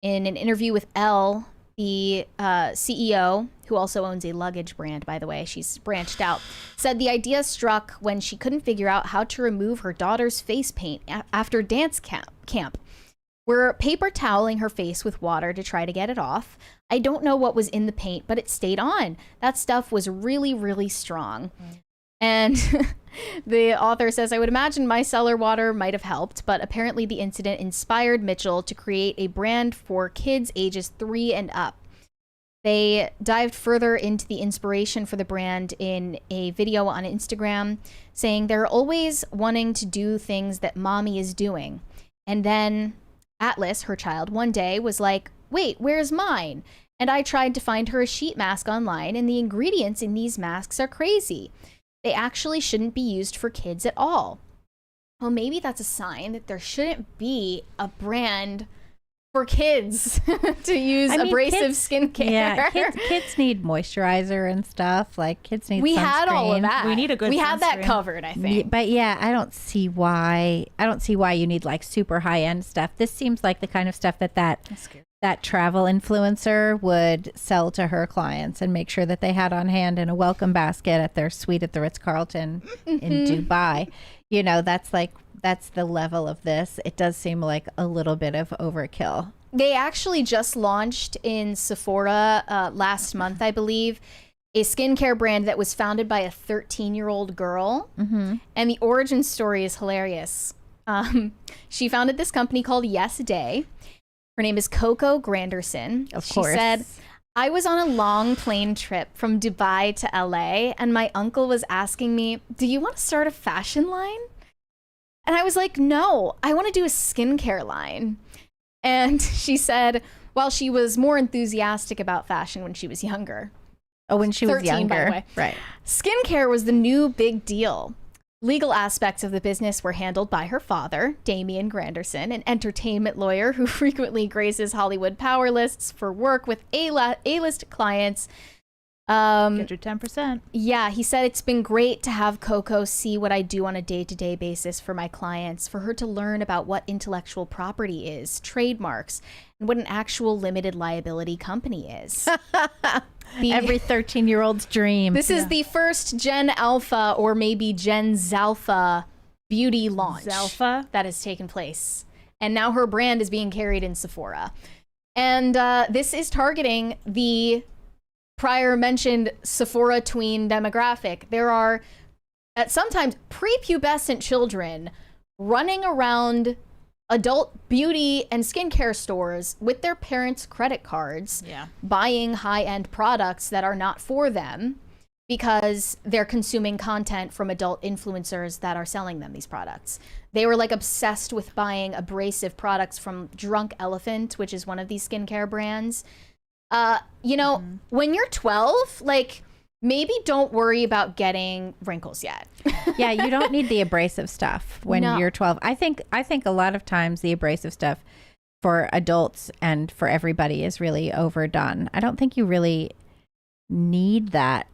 In an interview with Elle, the CEO, who also owns a luggage brand, by the way, she's branched out, said the idea struck when she couldn't figure out how to remove her daughter's face paint after dance camp. We're paper toweling her face with water to try to get it off. I don't know what was in the paint, but it stayed on. That stuff was really, really strong. And the author says, I would imagine micellar water might have helped, but apparently the incident inspired Mitchell to create a brand for kids ages 3 and up. They dived further into the inspiration for the brand in a video on Instagram, saying they're always wanting to do things that mommy is doing. And then Atlas, her child, one day was like, wait, where's mine? And I tried to find her a sheet mask online, and the ingredients in these masks are crazy. They actually shouldn't be used for kids at all. Well, maybe that's a sign that there shouldn't be a brand for kids to use abrasive skincare. Yeah, kids need moisturizer and stuff. Like kids need. We sunscreen. had all of that. We need a good. We sunscreen. had that covered, I think. But yeah, I don't see why you need like super high end stuff. This seems like the kind of stuff that travel influencer would sell to her clients and make sure that they had on hand in a welcome basket at their suite at the Ritz-Carlton in Dubai. You know, that's the level of this. It does seem like a little bit of overkill. They actually just launched in Sephora last month, I believe, a skincare brand that was founded by a 13-year-old girl. Mm-hmm. And the origin story is hilarious. She founded this company called Yes Day. Her name is Coco Granderson. Of course. She said, I was on a long plane trip from Dubai to LA, and my uncle was asking me, do you want to start a fashion line? And I was like, no, I want to do a skincare line. And she said, well, she was more enthusiastic about fashion when she was younger. Oh, when she was 13, younger. by the way. Right. Skincare was the new big deal. Legal aspects of the business were handled by her father, Damian Granderson, an entertainment lawyer who frequently graces Hollywood power lists for work with A-list clients. Get your 10%. Yeah, he said it's been great to have Coco see what I do on a day-to-day basis for my clients, for her to learn about what intellectual property is, trademarks, and what an actual limited liability company is. Every 13-year-old's dream. This is the first Gen Alpha or maybe Gen Zalpha beauty launch that has taken place. And now her brand is being carried in Sephora. And this is targeting the prior mentioned Sephora tween demographic. There are sometimes prepubescent children running around adult beauty and skincare stores with their parents' credit cards, buying high-end products that are not for them because they're consuming content from adult influencers that are selling them these products. They were like obsessed with buying abrasive products from Drunk Elephant, which is one of these skincare brands. You know, when you're 12, like, maybe don't worry about getting wrinkles yet. Yeah, you don't need the abrasive stuff when you're 12. I think a lot of times the abrasive stuff for adults and for everybody is really overdone. I don't think you really need that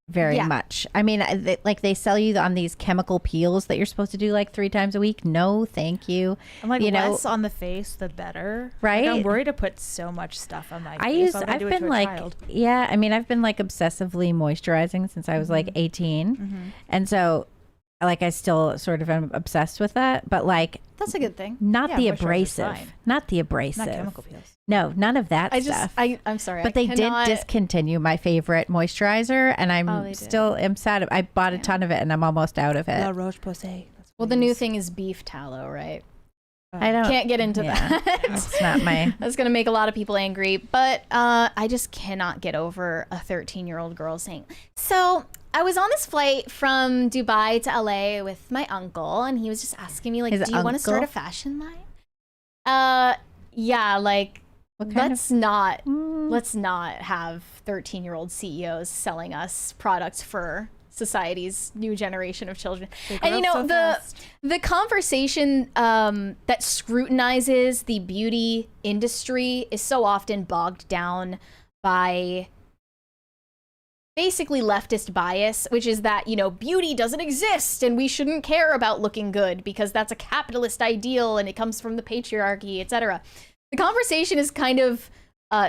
very much. I mean, like they sell you on these chemical peels that you're supposed to do like 3 times a week. No, thank you. I'm like, less on the face, the better. Right? Like, I'm worried to put so much stuff on my face. I've been like, I mean, I've been like obsessively moisturizing since I was like 18. And so like I still sort of am obsessed with that, but like that's a good thing. Not the abrasive. Not the abrasive. Not chemical peels. No, none of that stuff. I'm sorry. But they did discontinue my favorite moisturizer, and I'm still am sad. I bought a ton of it, and I'm almost out of it. La Roche-Posay. Well, the new thing is beef tallow, right? I can't get into that. It's not my. That's gonna make a lot of people angry, but I just cannot get over a 13-year-old girl saying, "So I was on this flight from Dubai to LA with my uncle, and he was just asking me like, do you want to start a fashion line?" Yeah, like let's not have 13-year-old CEOs selling us products for society's new generation of children. And you know, the conversation that scrutinizes the beauty industry is so often bogged down by basically leftist bias, which is that, you know, beauty doesn't exist and we shouldn't care about looking good because that's a capitalist ideal and it comes from the patriarchy, etc. The conversation is kind of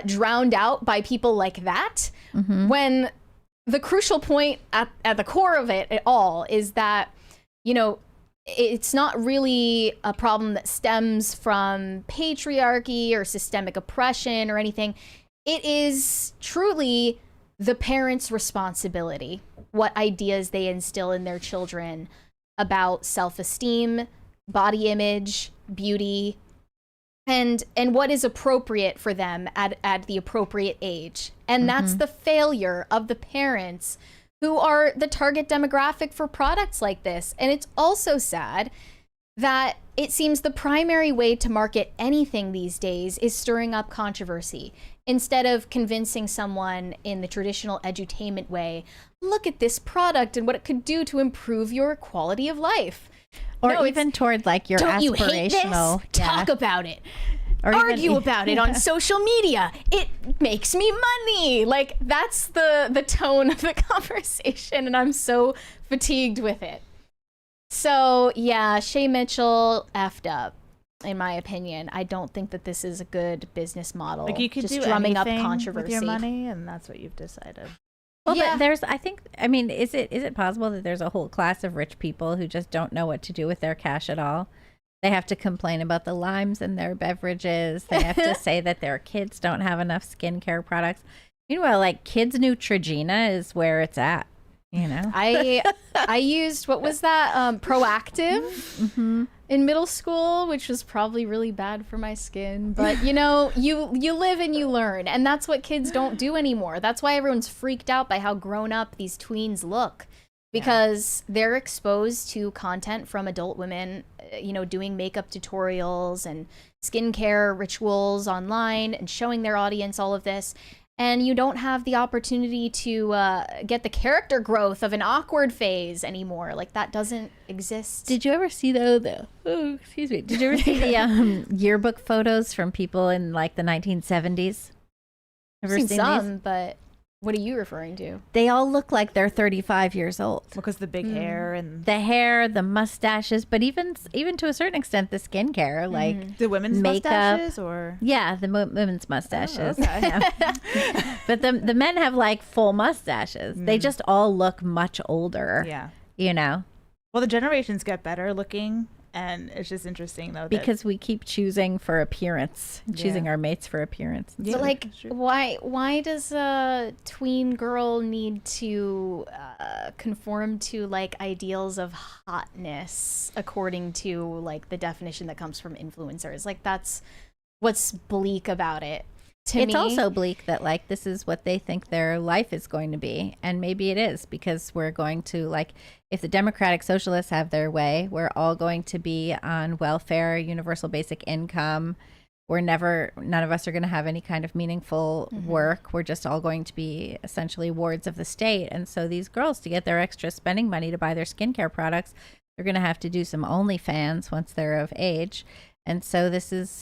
drowned out by people like that, when the crucial point at the core of it all is that, you know, it's not really a problem that stems from patriarchy or systemic oppression or anything. It is truly the parents' responsibility, what ideas they instill in their children about self-esteem, body image, beauty, and what is appropriate for them at the appropriate age. And that's the failure of the parents who are the target demographic for products like this. And it's also sad that it seems the primary way to market anything these days is stirring up controversy instead of convincing someone in the traditional edutainment way, look at this product and what it could do to improve your quality of life. Or even toward like your don't aspirational. You hate this? Talk about it. Or argue about it on social media. It makes me money. Like, that's the tone of the conversation, and I'm so fatigued with it. So yeah, Shay Mitchell effed up, in my opinion. I don't think that this is a good business model. Like, you could just do drumming up anything controversy with your money, and that's what you've decided. Well, but there's, I think, I mean, is it possible that there's a whole class of rich people who just don't know what to do with their cash at all? They have to complain about the limes in their beverages. They have to say that their kids don't have enough skincare products. Meanwhile, like, kids' Neutrogena is where it's at, you know? I used, what was that, Proactive in middle school, which was probably really bad for my skin. But, you know, you live and you learn. And that's what kids don't do anymore. That's why everyone's freaked out by how grown up these tweens look. Because they're exposed to content from adult women, you know, doing makeup tutorials and skincare rituals online and showing their audience all of this. And you don't have the opportunity to get the character growth of an awkward phase anymore. Like, that doesn't exist. Did you ever see Did you ever see the yearbook photos from people in like the 1970s? Ever seen some, these? But what are you referring to? They all look like they're 35 years old. Because the big hair and the hair, the mustaches, but even to a certain extent, the skincare, like the women's makeup, mustaches, or the women's mustaches. Oh, okay. Yeah. But the men have like full mustaches. They just all look much older. Yeah, you know. Well, the generations get better looking And it's just interesting though, because we keep choosing for appearance, choosing our mates for appearance. So like, why does a tween girl need to conform to like ideals of hotness according to like the definition that comes from influencers? Like, that's what's bleak about it. It's also bleak that like this is what they think their life is going to be, and maybe it is, because we're going to, like, if the Democratic Socialists have their way, we're all going to be on welfare, universal basic income. None of us are going to have any kind of meaningful work. We're just all going to be essentially wards of the state. And so these girls, to get their extra spending money to buy their skincare products, they're going to have to do some OnlyFans once they're of age. And so this is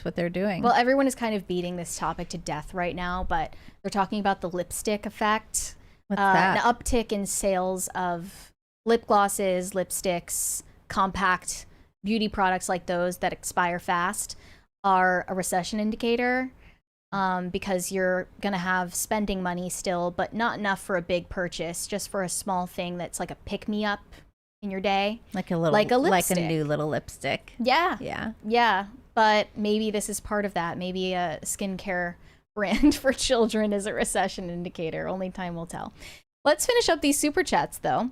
what they're doing. Well, everyone is kind of beating this topic to death right now, but they're talking about the lipstick effect. What's that? An uptick in sales of lip glosses, lipsticks, compact beauty products like those that expire fast are a recession indicator, because you're going to have spending money still, but not enough for a big purchase, just for a small thing that's like a pick-me-up in your day, like a new little lipstick. Yeah. But maybe this is part of that. Maybe a skincare brand for children is a recession indicator. Only time will tell. Let's finish up these super chats though.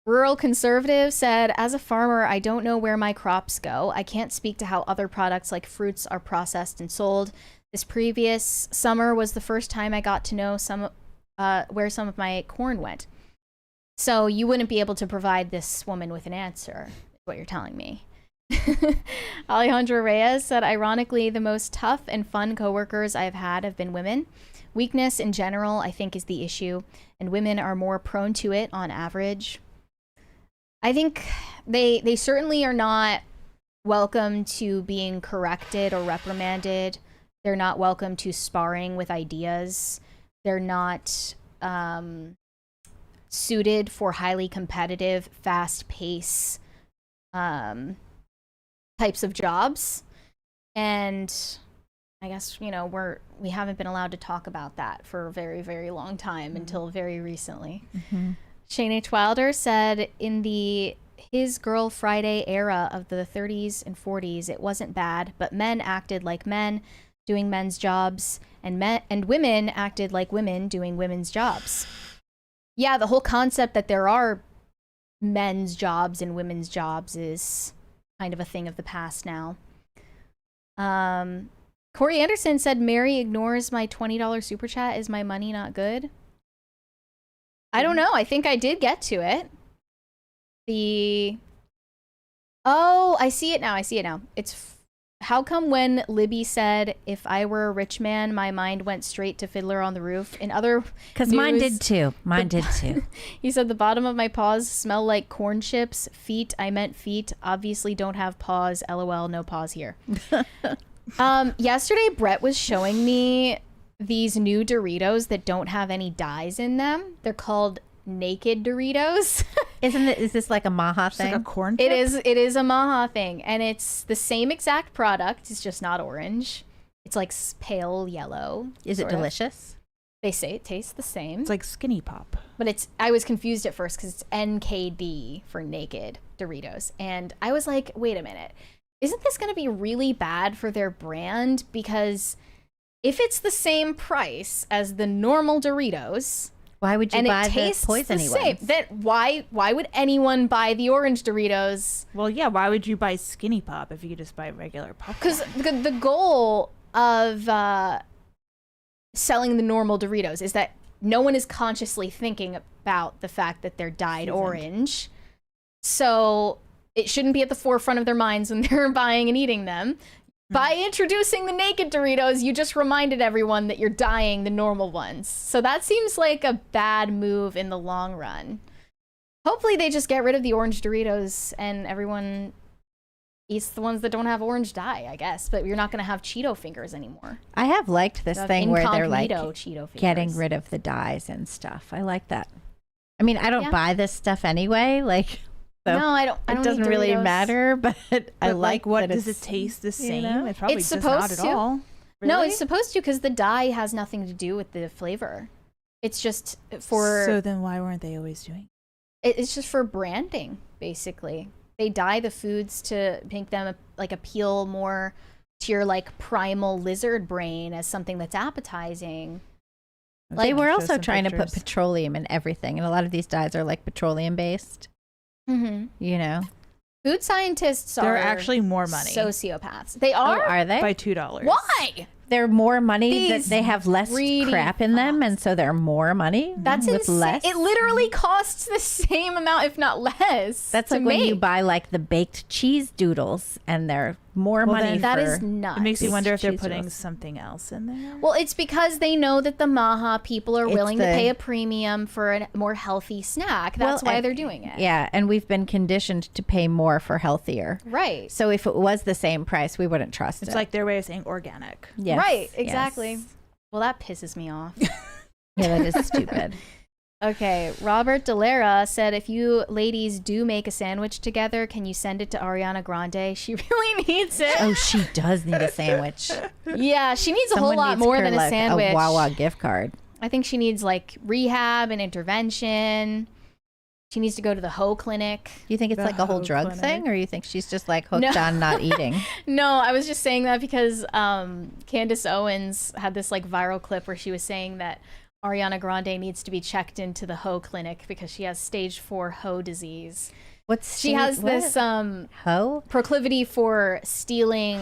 Rural Conservative said, as a farmer, I don't know where my crops go. I can't speak to how other products like fruits are processed and sold. This previous summer was the first time I got to know where some of my corn went. So you wouldn't be able to provide this woman with an answer, is what you're telling me. Alejandro Reyes said, ironically, the most tough and fun coworkers I've had have been women. Weakness in general, I think, is the issue, and women are more prone to it on average. I think they certainly are not welcome to being corrected or reprimanded. They're not welcome to sparring with ideas. They're not suited for highly competitive, fast-paced types of jobs. And I guess, we haven't been allowed to talk about that for a very, very long time until very recently. Shane H. Wilder said, in the His Girl Friday era of the 30s and 40s, it wasn't bad, but men acted like men doing men's jobs, and women acted like women doing women's jobs. Yeah, the whole concept that there are men's jobs and women's jobs is kind of a thing of the past now. Corey Anderson said, Mary ignores my $20 super chat. Is my money not good? I don't know. I think I did get to it. Oh, I see it now. It's how come when Libby said, if I were a rich man, my mind went straight to Fiddler on the Roof? In other Because mine did too. He said, the bottom of my paws smell like corn chips. Feet, I meant feet, obviously don't have paws. LOL, no paws here. Yesterday, Brett was showing me these new Doritos that don't have any dyes in them. They're called Naked Doritos. Is this like a Maha thing? Like a corn chip? It is a Maha thing, and it's the same exact product. It's just not orange. It's like pale yellow. Is it delicious? They say it tastes the same. It's like Skinny Pop. But I was confused at first because it's NKD for Naked Doritos. And I was like, wait a minute. Isn't this going to be really bad for their brand? Because if it's the same price as the normal Doritos, why would you buy the poisony ones? Then why would anyone buy the orange Doritos? Well, yeah, why would you buy Skinny Pop if you could just buy regular popcorn? Because the goal of selling the normal Doritos is that no one is consciously thinking about the fact that they're dyed orange. So it shouldn't be at the forefront of their minds when they're buying and eating them. By introducing the Naked Doritos, you just reminded everyone that you're dyeing the normal ones. So that seems like a bad move in the long run. Hopefully they just get rid of the orange Doritos and everyone eats the ones that don't have orange dye, I guess. But you're not going to have Cheeto fingers anymore. I have liked this thing where they're like Cheeto getting rid of the dyes and stuff. I like that. I mean, I don't buy this stuff anyway. Like, so no, I don't. It doesn't really matter, but I like what that does it taste the same? It probably does not at all. Really? No, it's supposed to because the dye has nothing to do with the flavor. It's just for. So then why weren't they always doing it? It's just for branding, basically. they dye the foods to make them like appeal more to your like primal lizard brain as something that's appetizing. They were also some trying to put pictures. petroleum in everything, and a lot of these dyes are like petroleum based. Mm-hmm. You know, Food scientists They're are actually more money. sociopaths. They are. are they? By $2. Why? They're more money that These they have less greedy crap in them, and so they're more money. That's with insane. less. It literally costs the same amount, if not less. That's to like when you make. buy like the baked cheese doodles, and they're more Well, money. then That for is nuts. It makes me wonder if they're cheese putting rolls. something else in there. Well, it's because they know that the Maha people are It's willing to the- pay a premium for a more healthy snack. That's Well, why and- they're doing it. Yeah, and we've been conditioned to pay more for healthier. Right. So if it was the same price, we wouldn't trust It's it. like their way of saying organic. Yes, Right. yes. Exactly. Well, that pisses me off. Yeah, that is stupid. Okay, Robert Delera said, if you ladies do make a sandwich together, can you send it to Ariana Grande? She really needs it. Oh, she does need a sandwich. Yeah, she needs a Someone whole lot needs more her, than a like, sandwich. A Wawa gift card. I think she needs like rehab and intervention. She needs to go to the Ho clinic. You think it's The like a whole Ho drug clinic. thing, or you think she's just like hooked No. on not eating? No, I was just saying that because Candace Owens had this like viral clip where she was saying that Ariana Grande needs to be checked into the Ho clinic because she has stage 4 Ho disease. She has this Ho proclivity for stealing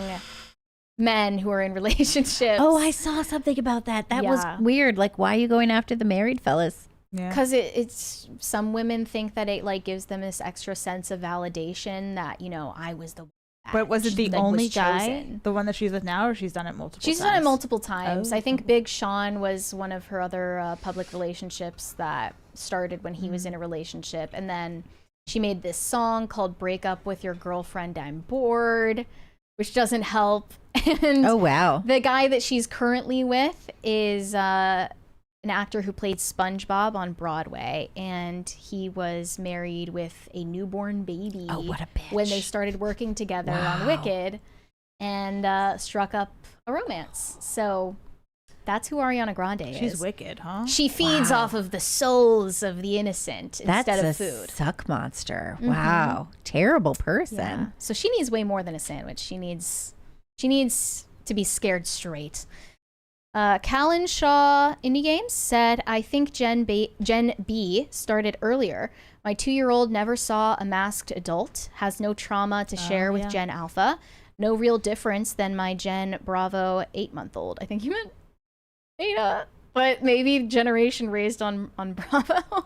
men who are in relationships. Oh, I saw something about that. That was Yeah. weird. Like, why are you going after the married fellas? Yeah. Because it's some women think that it like gives them this extra sense of validation that, you know, I was the one But was it the that was only guy, chosen. the one that she's with now, or she's done it multiple She's times? done it multiple times. Oh. I think Big Sean was one of her other public relationships that started when he was in a relationship. And then she made this song called Break Up With Your Girlfriend, I'm Bored, which doesn't help. And Oh, wow. the guy that she's currently with is an actor who played SpongeBob on Broadway, and he was married with a newborn baby. Oh, what a bitch. When they started working together on Wow. Wicked, and struck up a romance. So that's who Ariana Grande is. She's wicked, huh? She feeds Wow. off of the souls of the innocent That's instead a of food. suck monster. Mhm. Wow. Terrible person. Yeah. So she needs way more than a sandwich. She needs to be scared straight. Callan Shaw Indie Games said, I think Gen B started earlier. My 2-year-old never saw a masked adult, has no trauma to share with yeah. Gen Alpha. No real difference than my Gen Bravo 8-month-old. I think you meant Beta, but maybe generation raised on Bravo.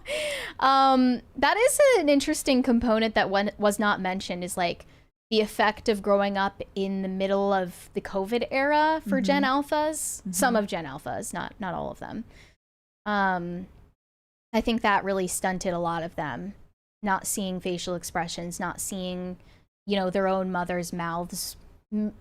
That is an interesting component that was not mentioned, is like the effect of growing up in the middle of the COVID era for Gen Alphas. Some of Gen Alphas, not all of them. I think that really stunted a lot of them, not seeing facial expressions, not seeing, you know, their own mother's mouths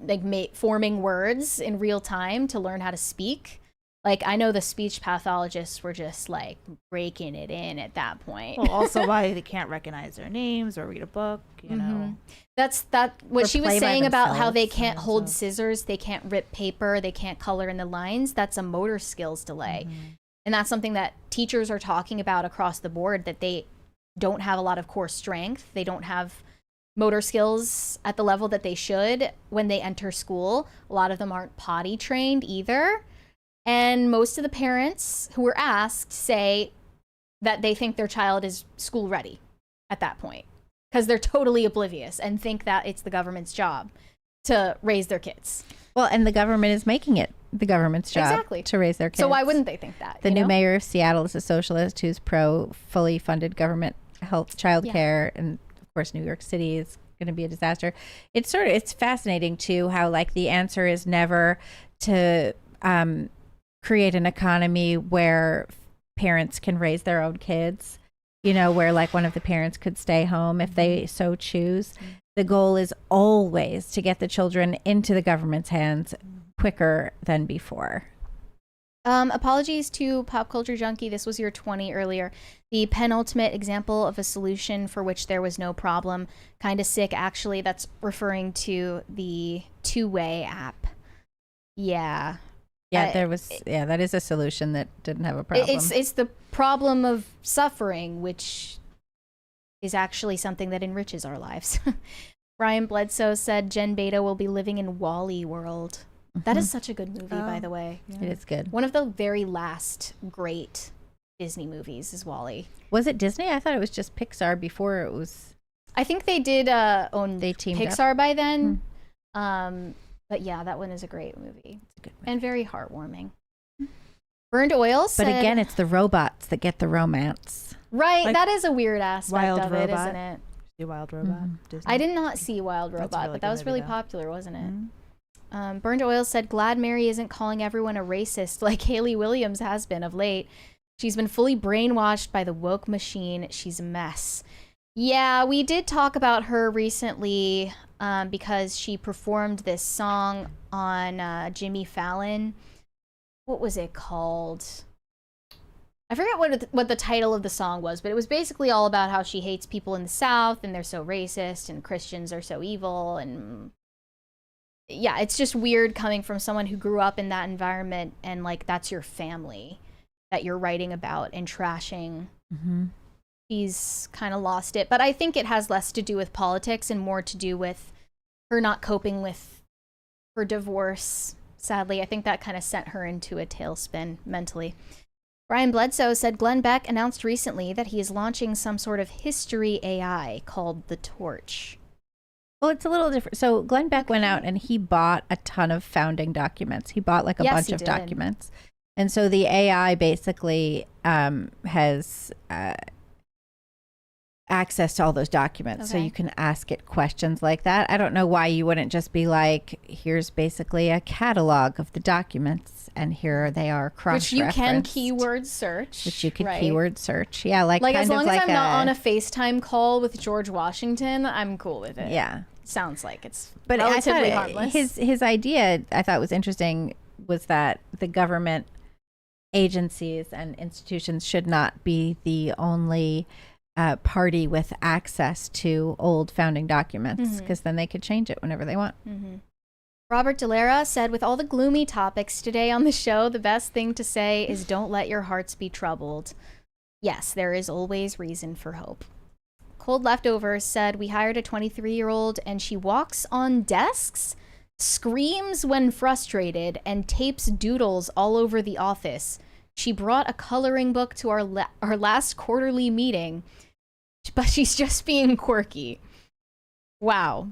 like forming words in real time to learn how to speak. Like, I know the speech pathologists were just like breaking it in at that point. Well, also why they can't recognize their names or read a book, you know. That's what Or she was play by saying about how they themselves. can't hold scissors, they can't rip paper, they can't color in the lines. That's a motor skills delay. And that's something that teachers are talking about across the board, that they don't have a lot of core strength. They don't have motor skills at the level that they should when they enter school. A lot of them aren't potty trained either. And most of the parents who were asked say that they think their child is school ready at that point, because they're totally oblivious and think that it's the government's job to raise their kids. Well, and the government is making it the government's job Exactly. to raise their kids. So why wouldn't they think that? The you new know? mayor of Seattle is a socialist who's pro fully funded government health, child care, and of course New York City is going to be a disaster. It's fascinating too how like the answer is never to create an economy where parents can raise their own kids, you know, where like one of the parents could stay home if they so choose. The goal is always to get the children into the government's hands quicker than before. Apologies to Pop Culture Junkie. This was your 20 earlier. The penultimate example of a solution for which there was no problem. Kind of sick, actually. That's referring to the two-way app. Yeah. Yeah, that is a solution that didn't have a problem. It's the problem of suffering, which is actually something that enriches our lives. Brian Bledsoe said Jen Beta will be living in Wall-E World. That is such a good movie, by the way. Yeah. It is good. One of the very last great Disney movies is Wall-E. Was it Disney? I thought it was just Pixar before it was. I think they did own teamed Pixar up. by then. But yeah, that one is a great movie. It's a good movie. And very heartwarming. Burned Oil said... But again, it's the robots that get the romance. Right, Like that is a weird aspect Wild of Robot. it, isn't it? The Wild Robot. Disney. I did not see Wild That's a Robot, really but that good was movie, really though. popular, wasn't it? Burned Oil said, glad Mary isn't calling everyone a racist like Haley Williams has been of late. She's been fully brainwashed by the woke machine. She's a mess. Yeah, we did talk about her recently because she performed this song on Jimmy Fallon. What was it called? I forget what the title of the song was, but it was basically all about how she hates people in the South and they're so racist and Christians are so evil. And yeah, it's just weird coming from someone who grew up in that environment and like that's your family that you're writing about and trashing. She's kind of lost it. But I think it has less to do with politics and more to do with her not coping with her divorce. Sadly, I think that kind of sent her into a tailspin mentally. Brian Bledsoe said Glenn Beck announced recently that he is launching some sort of history AI called The Torch. Well, it's a little different. So Glenn Beck went out and he bought a ton of founding documents. He bought like a bunch of documents. And so the AI basically has access to all those documents. So you can ask it questions like that. I don't know why you wouldn't just be like, here's basically a catalog of the documents and here they are cross-referenced. Which you can keyword search. Which you could keyword search. Yeah, like kind as long of as like I'm not on a FaceTime call with George Washington, I'm cool with it. Yeah. Sounds like it's but relatively I thought harmless. his idea I thought was interesting was that the government agencies and institutions should not be the only party with access to old founding documents because then they could change it whenever they want. Robert Delara said, with all the gloomy topics today on the show, the best thing to say is don't let your hearts be troubled. Yes, there is always reason for hope. Cold Leftovers said, we hired a 23-year-old and she walks on desks, screams when frustrated, and tapes doodles all over the office. She brought a coloring book to our last quarterly meeting, but she's just being quirky. Wow.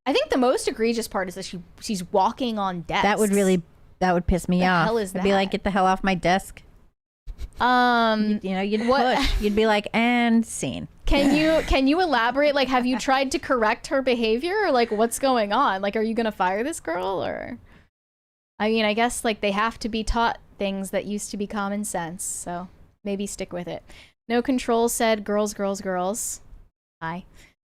I think the most egregious part is that she's walking on desks. That would piss me off. The hell is I'd be like, get the hell off my desk. You'd push. You'd be like, and scene. Can you elaborate? Like, have you tried to correct her behavior, or like what's going on? Like, are you gonna fire this girl? Or, I mean, I guess like they have to be taught things that used to be common sense. So maybe stick with it. No Control said, girls, girls, girls. Hi.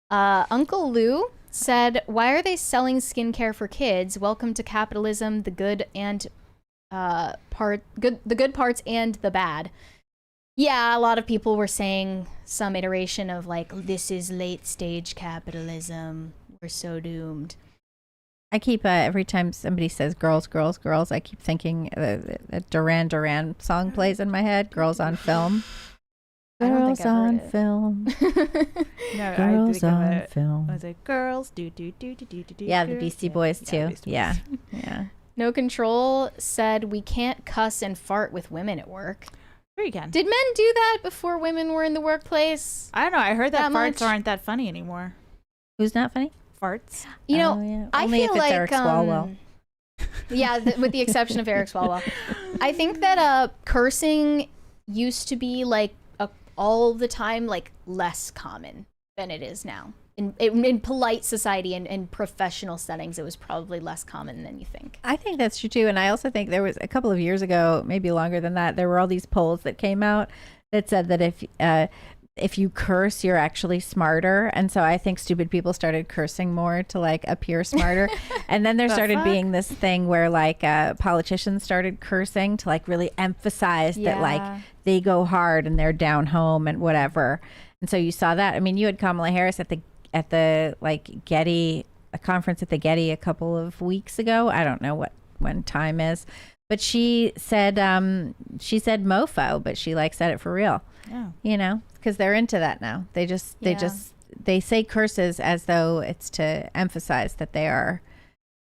Uncle Lou said, why are they selling skincare for kids? Welcome to capitalism, the good and the good parts and the bad. Yeah, a lot of people were saying some iteration of like, this is late stage capitalism. We're so doomed. I keep every time somebody says girls, girls, girls, I keep thinking a Duran Duran song plays in my head. Girls on Film. Girls on Film. No, Girls on Film. Was it girls? Do. Yeah, the Beastie Boys too. Yeah. No Control said we can't cuss and fart with women at work. Sure you can. Did men do that before women were in the workplace? I don't know. I heard that farts much? aren't that funny anymore. Who's not funny? Farts. You know, yeah. I Only feel if it's like Eric Swalwell. Yeah, with the exception of Eric Swalwell. I think that cursing used to be like all the time like less common than it is now. In polite society and in professional settings, it was probably less common than you think. I think that's true too. And I also think there was a couple of years ago, maybe longer than that, there were all these polls that came out that said that if you curse, you're actually smarter. And so I think stupid people started cursing more to like appear smarter. And then there started being this thing where like politicians started cursing to like really emphasize that like they go hard and they're down home and whatever. And so you saw that. I mean, you had Kamala Harris at the like Getty, a conference at the Getty a couple of weeks ago. I don't know when time is, but she said mofo, but she like said it for real. Yeah. You know, because they're into that now. They say curses as though it's to emphasize that they are,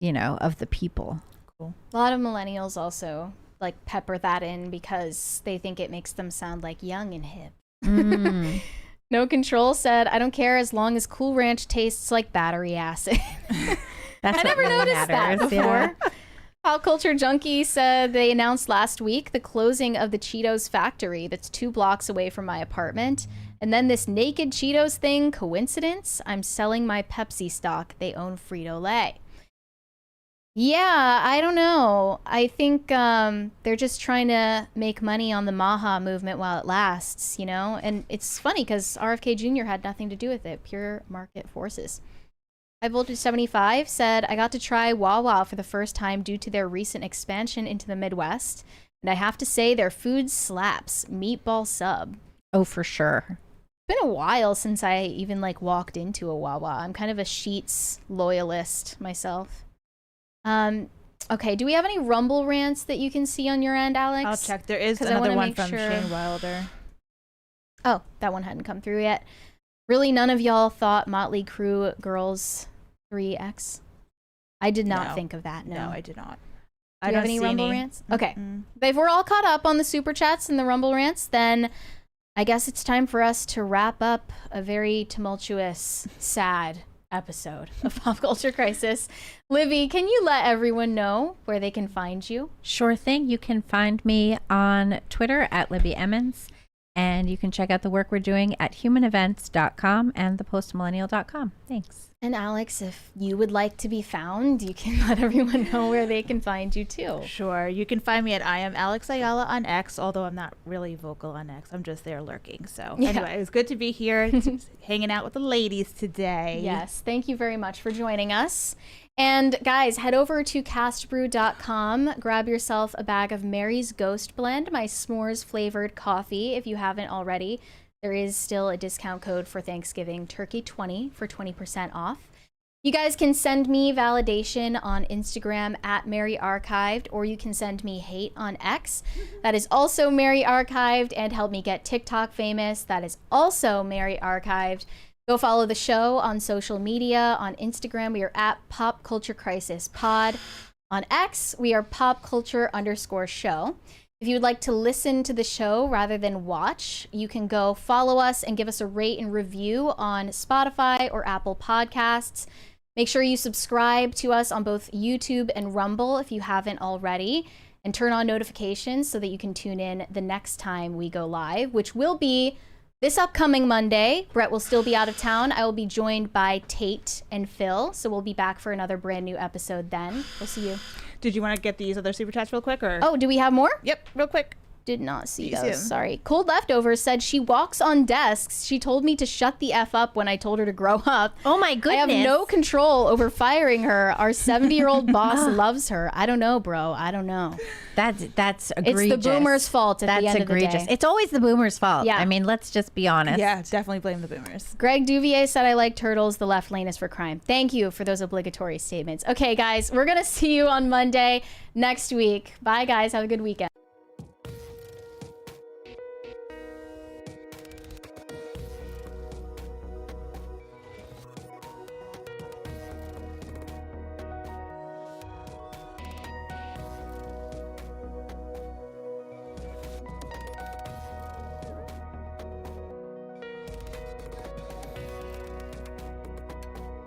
of the people. Cool. A lot of millennials also like pepper that in because they think it makes them sound like young and hip. No Control said, I don't care as long as Cool Ranch tastes like battery acid. I never noticed that before. Yeah. Pop Culture Junkie said they announced last week the closing of the Cheetos factory that's 2 blocks away from my apartment. And then this naked Cheetos thing, coincidence? I'm selling my Pepsi stock. They own Frito-Lay. Yeah, I don't know. I think they're just trying to make money on the Maha movement while it lasts, And it's funny because RFK Jr. had nothing to do with it. Pure market forces. High Voltage 75 said, I got to try Wawa for the first time due to their recent expansion into the Midwest. And I have to say their food slaps. Meatball sub. Oh, for sure. It's been a while since I even walked into a Wawa. I'm kind of a Sheetz loyalist myself. Okay, do we have any Rumble rants that you can see on your end, Alex? I'll check. There is another one from Shane Wilder. Oh, that one hadn't come through yet. Really, none of y'all thought Motley Crue Girls 3X? I did not think of that, no. No, I did not. Do you have any Rumble rants? Okay. If we're all caught up on the Super Chats and the Rumble rants, then I guess it's time for us to wrap up a very tumultuous, sad episode of Pop Culture Crisis. Livy, can you let everyone know where they can find you? Sure thing. You can find me on Twitter at Libby Emmons, and you can check out the work we're doing at humanevents.com and thepostmillennial.com. Thanks. And Alex, if you would like to be found, you can let everyone know where they can find you too. Sure. You can find me at I am Alex Ayala on X, although I'm not really vocal on X. I'm just there lurking. So anyway, it was good to be here hanging out with the ladies today. Yes. Thank you very much for joining us. And guys, head over to castbrew.com. Grab yourself a bag of Mary's Ghost Blend, my s'mores flavored coffee, if you haven't already. There is still a discount code for Thanksgiving, Turkey20 for 20% off. You guys can send me validation on Instagram at Mary Archived, or you can send me hate on X. That is also Mary Archived, and help me get TikTok famous. That is also Mary Archived. Go follow the show on social media. On Instagram, we are at Pop Culture Crisis Pod. On X, we are popculture_show. If you would like to listen to the show rather than watch, you can go follow us and give us a rate and review on Spotify or Apple Podcasts. Make sure you subscribe to us on both YouTube and Rumble if you haven't already, and turn on notifications so that you can tune in the next time we go live, which will be this upcoming Monday. Brett will still be out of town. I will be joined by Tate and Phil, so we'll be back for another brand new episode then. We'll see you. Did you want to get these other Super Chats real quick? Or? Oh, do we have more? Yep, real quick. Did not see those. Sorry. Cold Leftovers said she walks on desks. She told me to shut the F up when I told her to grow up. Oh my goodness. I have no control over firing her. Our 70-year-old boss loves her. I don't know, bro. I don't know. That's egregious. It's the boomer's fault at the end of the day. It's always the boomer's fault. Yeah. I mean, let's just be honest. Yeah, definitely blame the boomers. Greg Duvier said, I like turtles. The left lane is for crime. Thank you for those obligatory statements. Okay, guys, we're going to see you on Monday next week. Bye, guys. Have a good weekend.